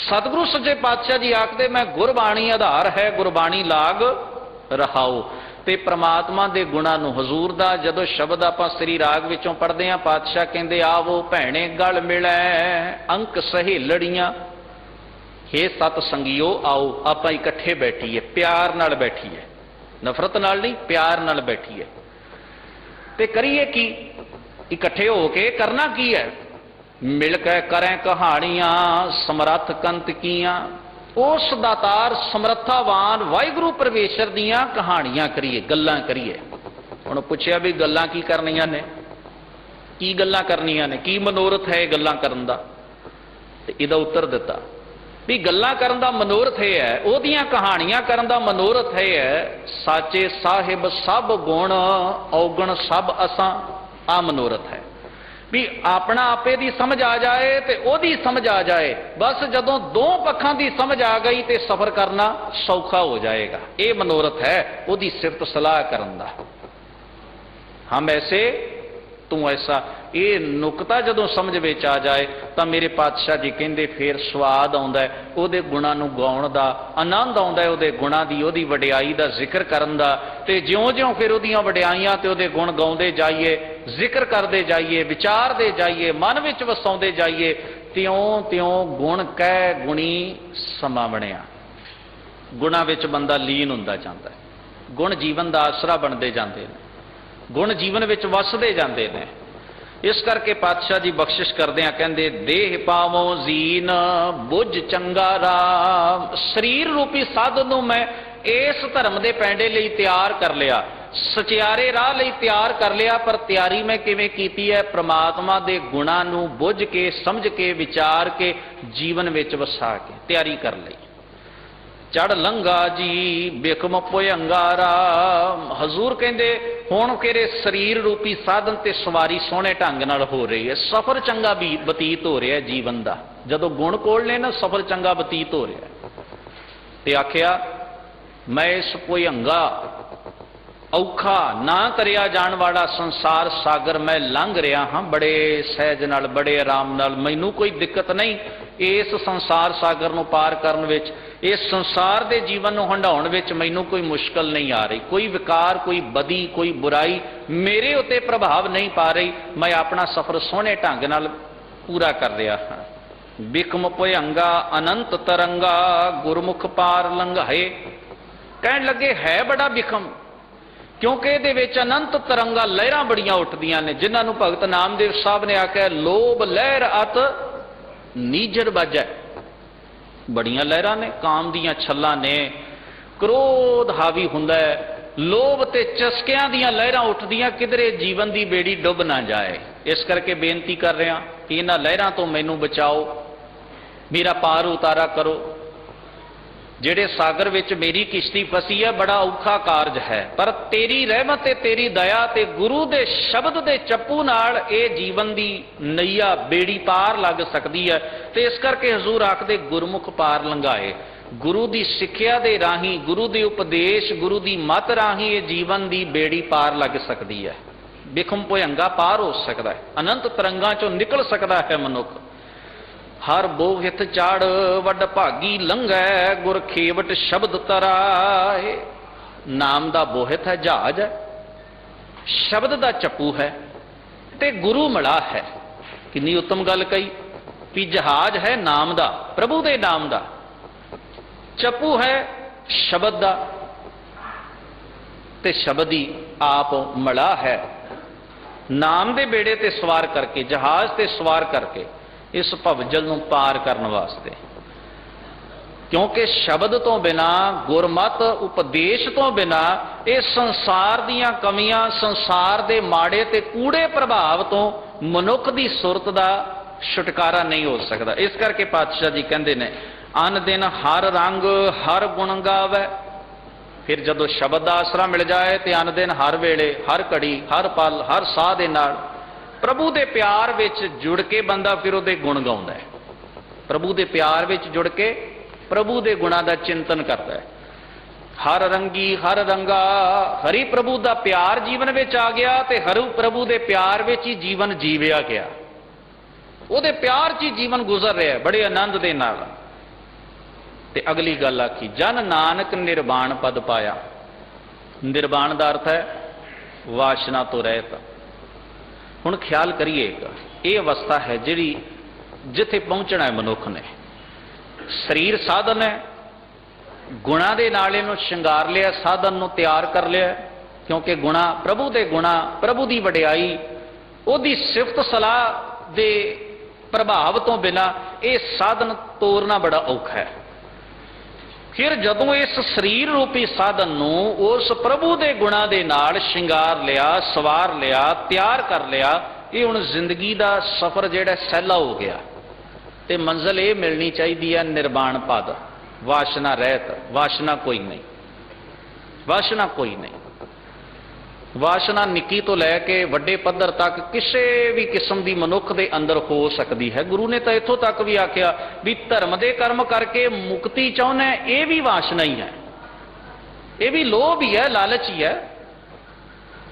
सतगुरु सच्चे पातशाह जी आखदे, मैं गुरबाणी आधार है, गुरबाणी लाग रहाओ। ते परमात्मा दे गुणां नूं हजूर दा जदों शब्द आपां श्री राग विचों पढ़दे हां, पातशाह कहंदे आवो भैणे गल मिलै अंक सहेलड़ियां। हे सत संगियो आओ आपां इकट्ठे बैठीए, प्यार नाल बैठीए, नफरत नाल नहीं, प्यार नाल बैठीए। ते करिए की? इकट्ठे होके करना की है? मिल के करें कहानियां समरथ कंत कीआं। उस दातार समर्थावान वाहिगुरु परमेश्वर दियां कहानियां करिए, गल्लां करिए। हुण पुछया भी गल्लां की करनियां ने, की गल्लां करनियां ने, की मनोरथ है गल्लां करन दा? ते इहदा उत्तर दिता भी गल्लां करन दा मनोरथ है, ओहदियां कहानियां करन दा मनोरथ है साचे साहिब सब गुण औगण सब असां। आ मनोरथ है भी अपना आपे दी समझ आ जाए ते ओदी समझ आ जाए। बस जदों दो पक्षां दी समझ आ गई ते सफर करना सौखा हो जाएगा। ये मनोरथ है ओदी सिफत सलाह करन दा। हम ऐसे तू ऐसा, ये नुकता जदों समझ विच आ जाए तो मेरे पातशाह जी कहंदे फिर स्वाद आउंदा है ओहदे गुणां नूं गाउण दा, आनंद आउंदा है ओहदे गुणां दी, ओहदी वडियाई दा जिक्र करन दा। ते ज्यों-ज्यों फिर ओहदियां वडियाईयां ते ओहदे गुण गाउंदे जाइए, जिक्र करते जाइए, विचारते जाइए, मन विच वसाउंदे जाइए, त्यों-त्यों गुण कह गुणी समा बणिया, गुणां विच बंदा लीन हुंदा जांदा है। ਗੁਣ ਜੀਵਨ ਦਾ ਆਸਰਾ ਬਣਦੇ ਜਾਂਦੇ ਨੇ, ਗੁਣ ਜੀਵਨ ਵਿੱਚ ਵਸਦੇ ਜਾਂਦੇ ਨੇ। ਇਸ ਕਰਕੇ ਪਾਤਸ਼ਾਹ ਜੀ ਬਖਸ਼ਿਸ਼ ਕਰਦੇ ਆ, ਕਹਿੰਦੇ ਦੇਹ ਪਾਵੋ ਜ਼ੀਨ ਬੁੱਝ ਚੰਗਾ ਰਾਮ। ਸਰੀਰ ਰੂਪੀ ਸਾਧਨ ਨੂੰ ਮੈਂ ਇਸ ਧਰਮ ਦੇ ਪੈਂਡੇ ਲਈ ਤਿਆਰ ਕਰ ਲਿਆ, ਸਚਿਆਰੇ ਰਾਹ ਲਈ ਤਿਆਰ ਕਰ ਲਿਆ। ਪਰ ਤਿਆਰੀ ਮੈਂ ਕਿਵੇਂ ਕੀਤੀ ਹੈ? ਪ੍ਰਮਾਤਮਾ ਦੇ ਗੁਣਾਂ ਨੂੰ ਬੁੱਝ ਕੇ, ਸਮਝ ਕੇ, ਵਿਚਾਰ ਕੇ, ਜੀਵਨ ਵਿੱਚ ਵਸਾ ਕੇ ਤਿਆਰੀ ਕਰ ਲਈ। ਚੜ ਲੰਗਾ ਜੀ ਬਿਕਮ ਭੁਯੰਗਾਰਾ। ਹਜ਼ੂਰ ਕਹਿੰਦੇ ਹੁਣ ਕਿਹੜੇ ਸਰੀਰ ਰੂਪੀ ਸਾਧਨ ਤੇ ਸਵਾਰੀ ਸੋਹਣੇ ਢੰਗ ਨਾਲ ਹੋ ਰਹੀ ਹੈ, ਸਫ਼ਰ ਚੰਗਾ ਵੀ ਬਤੀਤ ਹੋ ਰਿਹਾ ਜੀਵਨ ਦਾ। ਜਦੋਂ ਗੁਣ ਕੋਲ ਨੇ ਨਾ, ਸਫ਼ਰ ਚੰਗਾ ਬਤੀਤ ਹੋ ਰਿਹਾ। ਤੇ ਆਖਿਆ ਮੈਂ ਇਸ ਭੁਯੰਗਾ ਔਖਾ ਨਾ ਕਰਿਆ ਜਾਣ ਵਾਲਾ ਸੰਸਾਰ ਸਾਗਰ ਮੈਂ ਲੰਘ ਰਿਹਾ ਹਾਂ ਬੜੇ ਸਹਿਜ ਨਾਲ, ਬੜੇ ਆਰਾਮ ਨਾਲ। ਮੈਨੂੰ ਕੋਈ ਦਿੱਕਤ ਨਹੀਂ ਇਸ ਸੰਸਾਰ ਸਾਗਰ ਨੂੰ ਪਾਰ ਕਰਨ ਵਿੱਚ, ਇਸ ਸੰਸਾਰ ਦੇ ਜੀਵਨ ਨੂੰ ਹੰਢਾਉਣ ਵਿੱਚ ਮੈਨੂੰ ਕੋਈ ਮੁਸ਼ਕਲ ਨਹੀਂ ਆ ਰਹੀ। ਕੋਈ ਵਿਕਾਰ, ਕੋਈ ਬਦੀ, ਕੋਈ ਬੁਰਾਈ ਮੇਰੇ ਉੱਤੇ ਪ੍ਰਭਾਵ ਨਹੀਂ ਪਾ ਰਹੀ। ਮੈਂ ਆਪਣਾ ਸਫ਼ਰ ਸੋਹਣੇ ਢੰਗ ਨਾਲ ਪੂਰਾ ਕਰ ਰਿਹਾ ਹਾਂ। ਬਿਕਮ ਭੁਯੰਗਾ ਅਨੰਤ ਤਰੰਗਾ ਗੁਰਮੁਖ ਪਾਰ ਲੰਘਾਏ। ਕਹਿਣ ਲੱਗੇ ਹੈ ਬੜਾ ਬਿਕਮ, ਕਿਉਂਕਿ ਇਹਦੇ ਵਿੱਚ ਅਨੰਤ ਤਰੰਗਾ, ਲਹਿਰਾਂ ਬੜੀਆਂ ਉੱਠਦੀਆਂ ਨੇ, ਜਿਨ੍ਹਾਂ ਨੂੰ ਭਗਤ ਨਾਮਦੇਵ ਸਾਹਿਬ ਨੇ ਆਖਿਆ ਲੋਭ ਲਹਿਰ ਅਤ ਨੀਜਰ ਬਾਜੈ। ਬੜੀਆਂ ਲਹਿਰਾਂ ਨੇ, ਕਾਮ ਦੀਆਂ ਛੱਲਾਂ ਨੇ, ਕ੍ਰੋਧ ਹਾਵੀ ਹੁੰਦਾ ਹੈ, ਲੋਭ ਤੇ ਚਸਕਿਆਂ ਦੀਆਂ ਲਹਿਰਾਂ ਉੱਠਦੀਆਂ, ਕਿਧਰੇ ਜੀਵਨ ਦੀ ਬੇੜੀ ਡੁੱਬ ਨਾ ਜਾਏ। ਇਸ ਕਰਕੇ ਬੇਨਤੀ ਕਰ ਰਿਹਾ ਕਿ ਇਹਨਾਂ ਲਹਿਰਾਂ ਤੋਂ ਮੈਨੂੰ ਬਚਾਓ, ਮੇਰਾ ਪਾਰ ਉਤਾਰਾ ਕਰੋ। ਜਿਹੜੇ ਸਾਗਰ ਵਿੱਚ ਮੇਰੀ ਕਿਸ਼ਤੀ ਫਸੀ ਹੈ, ਬੜਾ ਔਖਾ ਕਾਰਜ ਹੈ, ਪਰ ਤੇਰੀ ਰਹਿਮਤ ਤੇ ਤੇਰੀ ਦਇਆ ਤੇ ਗੁਰੂ ਦੇ ਸ਼ਬਦ ਦੇ ਚੱਪੂ ਨਾਲ ਇਹ ਜੀਵਨ ਦੀ ਨਈਆ ਬੇੜੀ ਪਾਰ ਲੱਗ ਸਕਦੀ ਹੈ। ਤੇ ਇਸ ਕਰਕੇ ਹਜ਼ੂਰ ਆਖਦੇ ਗੁਰਮੁਖ ਪਾਰ ਲੰਘਾਏ। ਗੁਰੂ ਦੀ ਸਿੱਖਿਆ ਦੇ ਰਾਹੀਂ, ਗੁਰੂ ਦੇ ਉਪਦੇਸ਼, ਗੁਰੂ ਦੀ ਮੱਤ ਰਾਹੀਂ ਇਹ ਜੀਵਨ ਦੀ ਬੇੜੀ ਪਾਰ ਲੱਗ ਸਕਦੀ ਹੈ। ਬਿਖਮ ਭੁਯੰਗਾ ਪਾਰ ਹੋ ਸਕਦਾ ਹੈ, ਅਨੰਤ ਤਰੰਗਾਂ ਚੋਂ ਨਿਕਲ ਸਕਦਾ ਹੈ ਮਨੁੱਖ। ਹਰ ਬੋਹਿਤ ਚਾੜ ਵੱਡ ਭਾਗੀ ਲੰਘੈ ਗੁਰ ਖੇਵਟ ਸ਼ਬਦ ਤਰਾਏ। ਨਾਮ ਦਾ ਬੋਹਿਤ ਹੈ, ਜਹਾਜ਼ ਹੈ, ਸ਼ਬਦ ਦਾ ਚੱਪੂ ਹੈ ਤੇ ਗੁਰੂ ਮਿਲਾ ਹੈ। ਕਿੰਨੀ ਉੱਤਮ ਗੱਲ ਕਹੀ ਵੀ ਜਹਾਜ਼ ਹੈ ਨਾਮ ਦਾ, ਪ੍ਰਭੂ ਦੇ ਨਾਮ ਦਾ, ਚੱਪੂ ਹੈ ਸ਼ਬਦ ਦਾ, ਤੇ ਸ਼ਬਦ ਹੀ ਆਪ ਮਿਲਾ ਹੈ। ਨਾਮ ਦੇ ਬੇੜੇ ਤੇ ਸਵਾਰ ਕਰਕੇ, ਜਹਾਜ਼ ਤੇ ਸਵਾਰ ਕਰਕੇ ਇਸ ਭਵਜਲ ਨੂੰ ਪਾਰ ਕਰਨ ਵਾਸਤੇ। ਕਿਉਂਕਿ ਸ਼ਬਦ ਤੋਂ ਬਿਨਾ, ਗੁਰਮਤ ਉਪਦੇਸ਼ ਤੋਂ ਬਿਨਾ ਇਹ ਸੰਸਾਰ ਦੀਆਂ ਕਮੀਆਂ, ਸੰਸਾਰ ਦੇ ਮਾੜੇ ਤੇ ਕੂੜੇ ਪ੍ਰਭਾਵ ਤੋਂ ਮਨੁੱਖ ਦੀ ਸੁਰਤ ਦਾ ਛੁਟਕਾਰਾ ਨਹੀਂ ਹੋ ਸਕਦਾ। ਇਸ ਕਰਕੇ ਪਾਤਸ਼ਾਹ ਜੀ ਕਹਿੰਦੇ ਨੇ ਅਨ ਦਿਨ ਹਰ ਰੰਗ ਹਰ ਗੁਣ ਗਾਵੇ। ਫਿਰ ਜਦੋਂ ਸ਼ਬਦ ਦਾ ਆਸਰਾ ਮਿਲ ਜਾਏ ਤੇ ਅਨ ਦਿਨ ਹਰ ਵੇਲੇ, ਹਰ ਘੜੀ, ਹਰ ਪਲ, ਹਰ ਸਾਹ ਦੇ ਨਾਲ ਪ੍ਰਭੂ ਦੇ ਪਿਆਰ ਵਿੱਚ ਜੁੜ ਕੇ ਬੰਦਾ ਫਿਰ ਉਹਦੇ ਗੁਣ ਗਾਉਂਦਾ ਹੈ। ਪ੍ਰਭੂ ਦੇ ਪਿਆਰ ਵਿੱਚ ਜੁੜ ਕੇ ਪ੍ਰਭੂ ਦੇ ਗੁਣਾਂ ਦਾ ਚਿੰਤਨ ਕਰਦਾ ਹੈ। ਹਰ ਰੰਗੀ ਹਰ ਰੰਗਾ, ਹਰੀ ਪ੍ਰਭੂ ਦਾ ਪਿਆਰ ਜੀਵਨ ਵਿੱਚ ਆ ਗਿਆ ਤੇ ਹਰੂ ਪ੍ਰਭੂ ਦੇ ਪਿਆਰ ਵਿੱਚ ਹੀ ਜੀਵਨ ਜੀਵਿਆ ਗਿਆ। ਉਹਦੇ ਪਿਆਰ 'ਚ ਹੀ ਜੀਵਨ ਗੁਜ਼ਰ ਰਿਹਾ ਬੜੇ ਆਨੰਦ ਦੇ ਨਾਲ। ਤੇ ਅਗਲੀ ਗੱਲ ਆਖੀ ਜਨ ਨਾਨਕ ਨਿਰਵਾਣ ਪਦ ਪਾਇਆ। ਨਿਰਵਾਣ ਦਾ ਅਰਥ ਹੈ ਵਾਸ਼ਨਾ ਤੋਂ ਰਹਿਤ। ਹੁਣ ਖਿਆਲ ਕਰੀਏ, ਇਹ ਅਵਸਥਾ ਹੈ ਜਿਹੜੀ ਜਿੱਥੇ ਪਹੁੰਚਣਾ ਹੈ ਮਨੁੱਖ ਨੇ। ਸਰੀਰ ਸਾਧਨ ਹੈ, ਗੁਣਾਂ ਦੇ ਨਾਲ ਇਹਨੂੰ ਸ਼ਿੰਗਾਰ ਲਿਆ, ਸਾਧਨ ਨੂੰ ਤਿਆਰ ਕਰ ਲਿਆ। ਕਿਉਂਕਿ ਗੁਣਾ, ਪ੍ਰਭੂ ਦੇ ਗੁਣਾ, ਪ੍ਰਭੂ ਦੀ ਵਡਿਆਈ, ਉਹਦੀ ਸਿਫਤ ਸਲਾਹ ਦੇ ਪ੍ਰਭਾਵ ਤੋਂ ਬਿਨਾ ਇਹ ਸਾਧਨ ਤੋਰਨਾ ਬੜਾ ਔਖਾ ਹੈ। ਫਿਰ ਜਦੋਂ ਇਸ ਸਰੀਰ ਰੂਪੀ ਸਾਧਨ ਨੂੰ ਉਸ ਪ੍ਰਭੂ ਦੇ ਗੁਣਾਂ ਦੇ ਨਾਲ ਸ਼ਿੰਗਾਰ ਲਿਆ, ਸਵਾਰ ਲਿਆ, ਤਿਆਰ ਕਰ ਲਿਆ, ਇਹ ਹੁਣ ਜ਼ਿੰਦਗੀ ਦਾ ਸਫ਼ਰ ਜਿਹੜਾ ਸਹਿਲਾ ਹੋ ਗਿਆ। ਤੇ ਮੰਜ਼ਿਲ ਇਹ ਮਿਲਣੀ ਚਾਹੀਦੀ ਹੈ ਨਿਰਵਾਣ ਪਦ, ਵਾਸ਼ਨਾ ਰਹਿਤ। ਵਾਸ਼ਨਾ ਕੋਈ ਨਹੀਂ, ਵਾਸ਼ਨਾ ਕੋਈ ਨਹੀਂ। ਵਾਸ਼ਨਾ ਨਿੱਕੀ ਤੋਂ ਲੈ ਕੇ ਵੱਡੇ ਪੱਧਰ ਤੱਕ ਕਿਸੇ ਵੀ ਕਿਸਮ ਦੀ ਮਨੁੱਖ ਦੇ ਅੰਦਰ ਹੋ ਸਕਦੀ ਹੈ। ਗੁਰੂ ਨੇ ਤਾਂ ਇੱਥੋਂ ਤੱਕ ਵੀ ਆਖਿਆ ਵੀ ਧਰਮ ਦੇ ਕਰਮ ਕਰਕੇ ਮੁਕਤੀ ਚਾਹੁੰਦਾ, ਇਹ ਵੀ ਵਾਸ਼ਨਾ ਹੀ ਹੈ, ਇਹ ਵੀ ਲੋਭ ਹੀ ਹੈ, ਲਾਲਚ ਹੀ ਹੈ।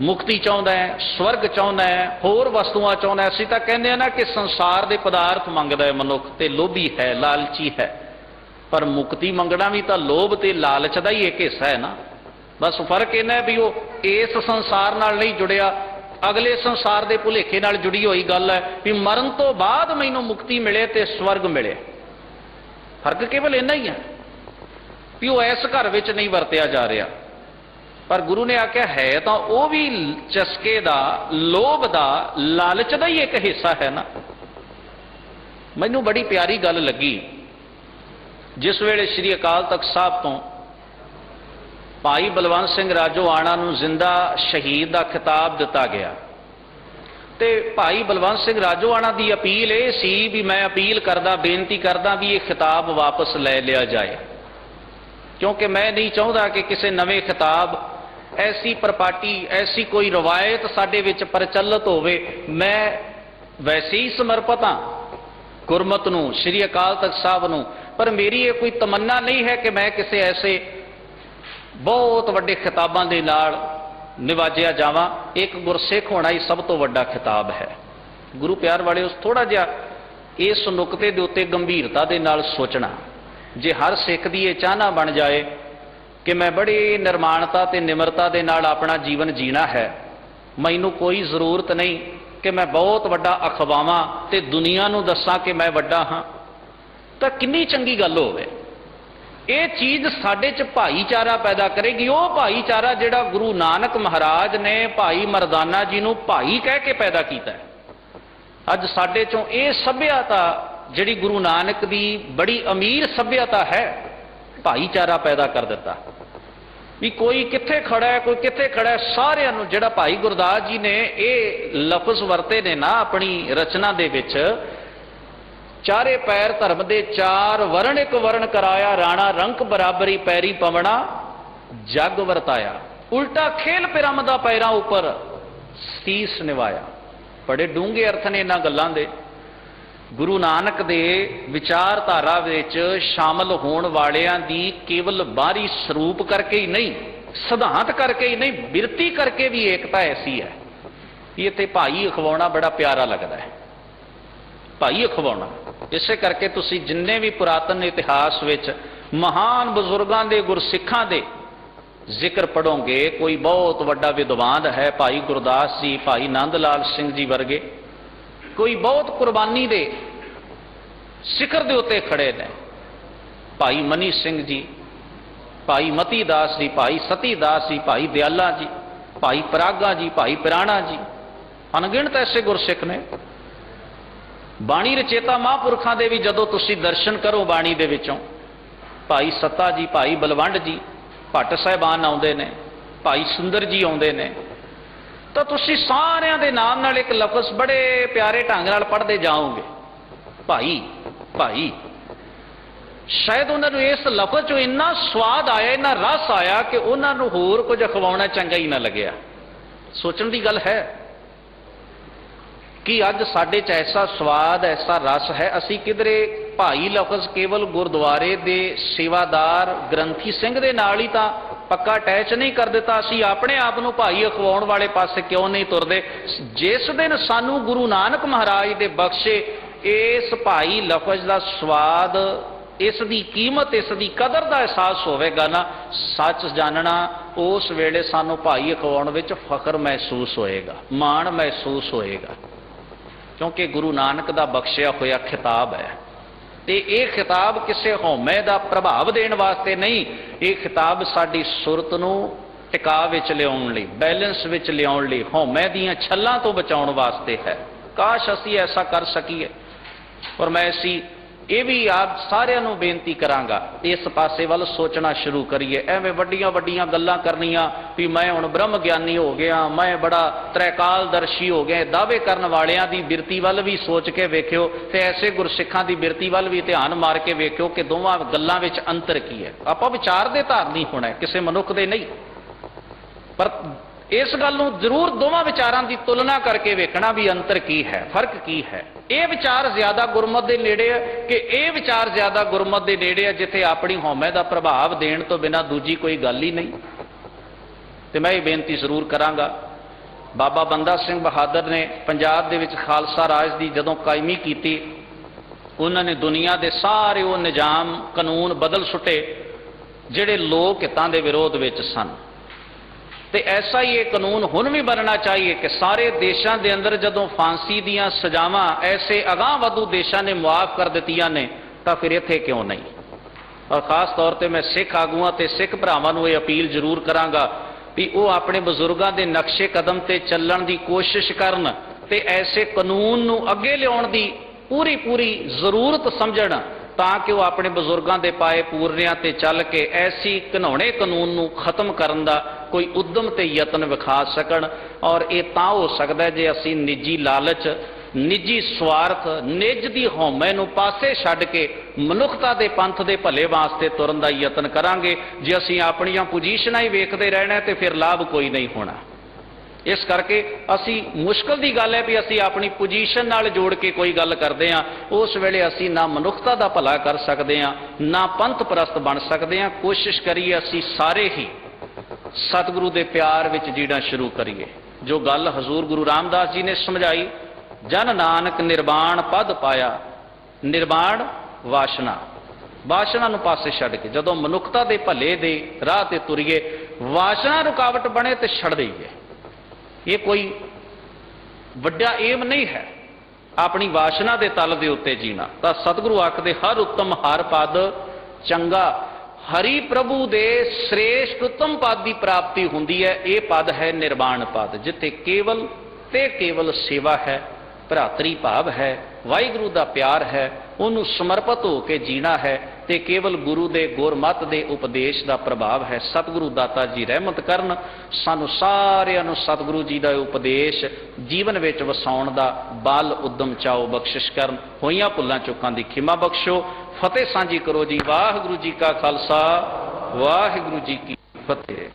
ਮੁਕਤੀ ਚਾਹੁੰਦਾ ਹੈ, ਸਵਰਗ ਚਾਹੁੰਦਾ ਹੈ, ਹੋਰ ਵਸਤੂਆਂ ਚਾਹੁੰਦਾ ਹੈ। ਅਸੀਂ ਤਾਂ ਕਹਿੰਦੇ ਆ ਨਾ ਕਿ ਸੰਸਾਰ ਦੇ ਪਦਾਰਥ ਮੰਗਦਾ ਹੈ ਮਨੁੱਖ, ਤੇ ਲੋਭੀ ਹੈ, ਲਾਲਚੀ ਹੈ। ਪਰ ਮੁਕਤੀ ਮੰਗਣਾ ਵੀ ਤਾਂ ਲੋਭ ਤੇ ਲਾਲਚ ਦਾ ਹੀ ਇੱਕ ਹਿੱਸਾ ਹੈ ਨਾ। ਬਸ ਫਰਕ ਇਹਨਾਂ ਵੀ ਉਹ ਇਸ ਸੰਸਾਰ ਨਾਲ ਨਹੀਂ ਜੁੜਿਆ, ਅਗਲੇ ਸੰਸਾਰ ਦੇ ਭੁਲੇਖੇ ਨਾਲ ਜੁੜੀ ਹੋਈ ਗੱਲ ਹੈ ਵੀ ਮਰਨ ਤੋਂ ਬਾਅਦ ਮੈਨੂੰ ਮੁਕਤੀ ਮਿਲੇ ਤੇ ਸਵਰਗ ਮਿਲੇ। ਫਰਕ ਕੇਵਲ ਇੰਨਾ ਹੀ ਹੈ ਵੀ ਉਹ ਇਸ ਘਰ ਵਿੱਚ ਨਹੀਂ ਵਰਤਿਆ ਜਾ ਰਿਹਾ। पर गुरु ने आख्या है तो वह भी चस्के का, लोभ का, लालच का ही एक हिस्सा है ना। मैनू बड़ी प्यारी गल लगी जिस वेले श्री अकाल तख्त साहब तो भाई बलवंत सिंह राजोआणा नूं जिंदा शहीद का खिताब दिता गया, तो भाई बलवंत सिंह राजोआणा की अपील ये सी भी मैं अपील करदा, बेनती करदा भी ये खिताब वापस ले लिया जाए, क्योंकि मैं नहीं चाहता कि किसी नवे खिताब ऐसी प्रपाटी, ऐसी कोई रवायत साडे विच प्रचलित होवे। मैं वैसे ही समर्पित हाँ गुरमत नूं, श्री अकाल तख्त साहब नूं, पर मेरी ये कोई तमन्ना नहीं है कि मैं किसी ऐसे बहुत वड्डे खिताबां दे नाल निवाजिया जावां। एक गुरसिख होना ही सब तो वड्डा खिताब है। गुरु प्यार वाले उस थोड़ा जिहा इस नुकते दे उत्ते गंभीरता दे नाल सोचना, जे हर सिख दी ये चाहना बन जाए कि मैं बड़ी निर्माणता ते निमरता दे नाल अपना जीवन जीना है, मैनू कोई जरूरत नहीं कि मैं बहुत वड्डा अखवावां ते दुनिया नूं दस्सां कि मैं वड्डा हाँ, तां कितनी चंगी गल होवे। ये चीज साडे च भाईचारा पैदा करेगी। वो भाईचारा जिहड़ा गुरु नानक महाराज ने भाई मरदाना जी नूं भाई कह के पैदा किया है। अज साडे चों ये सभ्यता जिहड़ी गुरु नानक दी बड़ी अमीर सभ्यता है, भाईचारा पैदा कर दिता भी कोई कित्थे खड़ा है, कोई कित्थे खड़ा है, सारिआं नूं जिहड़ा भाई गुरदास जी ने ये लफ्ज़ वरते ने ना अपनी रचना दे विच, चारे पैर धर्म दे चार वरण एक वरण कराया, राणा रंक बराबरी पैरी पवना जग वरताया, उल्टा खेल पिरमदा पैरां उपर सीस निवाया। बड़े डूंगे अर्थ ने इन्हां गल्लां दे। गुरु नानक दे विचारधारा विच शामिल होण वालियां दी केवल बाहरी स्वरूप करके ही नहीं, सिद्धांत करके ही नहीं, बिरती करके भी एकता ऐसी है। ये ते भाई अखवाउणा बड़ा प्यारा लगता है, भाई अखवाउणा। इसे करके तुसी जिन्ने भी पुरातन इतिहास विच महान बुजुर्गां दे गुरसिखां दे जिक्र पढ़ोगे, कोई बहुत वड्डा विद्वान है भाई गुरदास जी, भाई नंद लाल सिंह जी वर्गे, कोई बहुत कुर्बानी दे शिखर दे उत्ते खड़े ने, भाई मनी सिंह जी, भाई मती दास जी, भाई सती दास जी, भाई दयाला जी, भाई परागा जी, भाई पिराणा जी, अनगिणत ऐसे गुरसिख ने। बाणी रचेता महापुरखों के भी जदों तुसी दर्शन करो बाणी दे विचों, भाई सत्ता जी, भाई बलवंड जी, भट्ट साहिबान आउंदे ने, भाई सुंदर जी आउंदे ने, तो तुसी सारियां दे नाम नाल एक लफ्ज़ बड़े प्यारे ढंग नाल पढ़ते जाओगे, भाई भाई। शायद उन्होंने इस लफ्ज़ चों इन्ना स्वाद आया, इन्ना रस आया कि उन्होंने होर कुछ खवाउणा चंगा ही ना लग्या। सोचण दी गल है कि अज साडे च ऐसा स्वाद, ऐसा रस है, असी किधरे भाई लफ्ज़ केवल गुरुद्वारे दे सेवादार ग्रंथी सिंह दे नाल ही तां पक्का अटैच नहीं कर दिता, असी अपने आप नूं भाई अखवाउण वाले पासे क्यों नहीं तुरदे। जिस दिन सानू गुरु नानक महाराज दे बख्शे इस भाई लफ्ज़ दा स्वाद, इस दी कीमत, इस दी कदर दा एहसास होवेगा ना, सच जानना उस वेले सानू भाई अखवाउण विच फखर महसूस होएगा, माण महसूस होएगा, क्योंकि गुरु नानक दा बख्शिया होया खिताब है। ते ये खिताब किसी हौमे का प्रभाव देने वास्ते नहीं, ये खिताब साडी सुरत नूं टिका विच लियाउण लई, बैलेंस विच लियाउण लई, हौमे दीआं छल्लां तो बचाउण वास्ते है। काश असी ऐसा कर सकीए। और मैं ऐसी ये भी आप सारिਆਂ ਨੂੰ बेनती करांगा, इस पासे वाल सोचना शुरू करिए। एवें वड्डियां वड्डियां गल्लां करनियां भी मैं हुण ब्रह्म ज्ञानी हो गया, मैं बड़ा त्रैकालदर्शी हो गया, दावे करन वालियां दी बिरती वाल भी सोच के वेखियो ते ऐसे गुरसिखां दी बिरती वाल भी ध्यान मार के वेखियो कि दोवां गल्लां विच अंतर की है। आपां विचार दे धारनी होना है, किसी मनुख दे नहीं, पर इस गल नूं जरूर दोवां विचारां दी तुलना करके वेखना भी अंतर की है, फर्क की है। ये विचार ज्यादा गुरमत के नेड़े है कि यह विचार ज्यादा गुरमत के नेड़े है जिथे अपनी हौमे का प्रभाव देने तो बिना दूजी कोई गल ही नहीं। तो मैं ये बेनती जरूर करांगा, बाबा बंदा सिंह बहादुर ने पंजाब दे विच खालसा राज की जदों कायमी की, उन्होंने दुनिया के सारे वो निजाम कानून बदल सुटे जिहड़े लोक हितां दे विरोध विच सन। तो ऐसा ही एक कानून हुण भी बनना चाहिए कि सारे देशों के अंदर जदों फांसी दियां सजावां ऐसे अगाह वधू देशों ने मुआफ कर दित्तियां ने, तो फिर इत्थे क्यों नहीं। और खास तौर पर मैं सिख आगुआं ते सिख भरावां नूं ये अपील जरूर करांगा ਵੀ ਉਹ ਆਪਣੇ ਬਜ਼ੁਰਗਾਂ ਦੇ ਨਕਸ਼ੇ ਕਦਮ ਤੇ ਚੱਲਣ ਦੀ ਕੋਸ਼ਿਸ਼ ਕਰਨ ਤੇ ਐਸੇ ਕਾਨੂੰਨ ਨੂੰ ਅੱਗੇ ਲਿਆਉਣ ਦੀ ਪੂਰੀ ਜ਼ਰੂਰਤ ਸਮਝਣ, ਤਾਂ ਕਿ ਉਹ ਆਪਣੇ ਬਜ਼ੁਰਗਾਂ ਦੇ ਪਾਏ ਪੂਰਨਿਆਂ ਤੇ ਚੱਲ ਕੇ ਐਸੀ ਘਿਨਾਉਣੇ ਕਾਨੂੰਨ ਨੂੰ ਖਤਮ ਕਰਨ ਦਾ ਕੋਈ ਉਦਮ ਤੇ ਯਤਨ ਵਿਖਾ ਸਕਣ। ਔਰ ਇਹ ਤਾਂ ਹੋ ਸਕਦਾ ਜੇ ਅਸੀਂ ਨਿੱਜੀ ਲਾਲਚ, ਨਿੱਜੀ ਸਵਾਰਥ, ਨਿੱਜ ਦੀ ਹਉਮੈ ਨੂੰ ਪਾਸੇ ਛੱਡ ਕੇ ਮਨੁੱਖਤਾ ਦੇ ਪੰਥ ਦੇ ਭਲੇ ਵਾਸਤੇ ਤੁਰਨ ਦਾ ਯਤਨ ਕਰਾਂਗੇ। ਜੇ ਅਸੀਂ ਆਪਣੀਆਂ ਪੋਜੀਸ਼ਨਾਂ ਹੀ ਵੇਖਦੇ ਰਹਿਣਾ ਤੇ ਫਿਰ ਲਾਭ ਕੋਈ ਨਹੀਂ ਹੋਣਾ। ਇਸ ਕਰਕੇ ਅਸੀਂ, ਮੁਸ਼ਕਲ ਦੀ ਗੱਲ ਹੈ ਵੀ ਅਸੀਂ ਆਪਣੀ ਪੋਜੀਸ਼ਨ ਨਾਲ ਜੋੜ ਕੇ ਕੋਈ ਗੱਲ ਕਰਦੇ ਹਾਂ, ਉਸ ਵੇਲੇ ਅਸੀਂ ਨਾ ਮਨੁੱਖਤਾ ਦਾ ਭਲਾ ਕਰ ਸਕਦੇ ਹਾਂ, ਨਾ ਪੰਥ ਪ੍ਰਸਤ ਬਣ ਸਕਦੇ ਹਾਂ। ਕੋਸ਼ਿਸ਼ ਕਰੀਏ ਅਸੀਂ ਸਾਰੇ ਹੀ ਸਤਿਗੁਰੂ ਦੇ ਪਿਆਰ ਵਿੱਚ ਜੀਣਾ ਸ਼ੁਰੂ ਕਰੀਏ। ਜੋ ਗੱਲ ਹਜ਼ੂਰ ਗੁਰੂ ਰਾਮਦਾਸ ਜੀ ਨੇ ਸਮਝਾਈ, ਜਨ ਨਾਨਕ ਨਿਰਵਾਣ ਪਦ ਪਾਇਆ। ਨਿਰਵਾਣ ਵਾਸ਼ਨਾ, ਵਾਸ਼ਨਾ ਨੂੰ ਪਾਸੇ ਛੱਡ ਕੇ ਜਦੋਂ ਮਨੁੱਖਤਾ ਦੇ ਭਲੇ ਦੇ ਰਾਹ ਤੇ ਤੁਰੀਏ, ਵਾਸ਼ਨਾ ਰੁਕਾਵਟ ਬਣੇ ਤੇ ਛੱਡ ਦਈਏ। ਇਹ ਕੋਈ ਵੱਡਾ ਏਮ ਨਹੀਂ ਹੈ ਆਪਣੀ ਵਾਸ਼ਨਾ ਦੇ ਤਲ ਦੇ ਉੱਤੇ ਜੀਣਾ। ਤਾਂ ਸਤਿਗੁਰੂ ਆਖਦੇ ਹਰ ਉੱਤਮ ਹਰ ਪਦ ਚੰਗਾ। ਹਰੀ ਪ੍ਰਭੂ ਦੇ ਸ੍ਰੇਸ਼ਟ ਉੱਤਮ ਪਦ ਦੀ ਪ੍ਰਾਪਤੀ ਹੁੰਦੀ ਹੈ। ਇਹ ਪਦ ਹੈ ਨਿਰਵਾਣ ਪਦ, ਜਿੱਥੇ ਕੇਵਲ ਤੇ ਕੇਵਲ ਸੇਵਾ ਹੈ, ਭਰਾਤਰੀ ਭਾਵ ਹੈ, ਵਾਹਿਗੁਰੂ ਦਾ ਪਿਆਰ ਹੈ, ਉਹਨੂੰ ਸਮਰਪਿਤ ਹੋ ਕੇ ਜੀਣਾ ਹੈ ਤੇ ਕੇਵਲ ਗੁਰੂ ਦੇ ਗੁਰਮਤਿ ਦੇ ਉਪਦੇਸ਼ ਦਾ ਪ੍ਰਭਾਵ ਹੈ। ਸਤਿਗੁਰੂ ਦਾਤਾ ਜੀ ਰਹਿਮਤ ਕਰਨ, ਸਾਨੂੰ ਸਾਰਿਆਂ ਨੂੰ ਸਤਿਗੁਰੂ ਜੀ ਦਾ ਉਪਦੇਸ਼ ਜੀਵਨ ਵਿੱਚ ਵਸਾਉਣ ਦਾ ਬਲ ਉਦਮ ਚਾਓ ਬਖਸ਼ਿਸ਼ ਕਰਨ। ਹੋਈਆਂ ਭੁੱਲਾਂ ਚੁੱਕਾਂ ਦੀ ਖਿਮਾ ਬਖਸ਼ੋ। ਫਤਿਹ ਸਾਂਝੀ ਕਰੋ ਜੀ। ਵਾਹਿਗੁਰੂ ਜੀ ਕਾ ਖਾਲਸਾ, ਵਾਹਿਗੁਰੂ ਜੀ ਕੀ ਫਤਿਹ।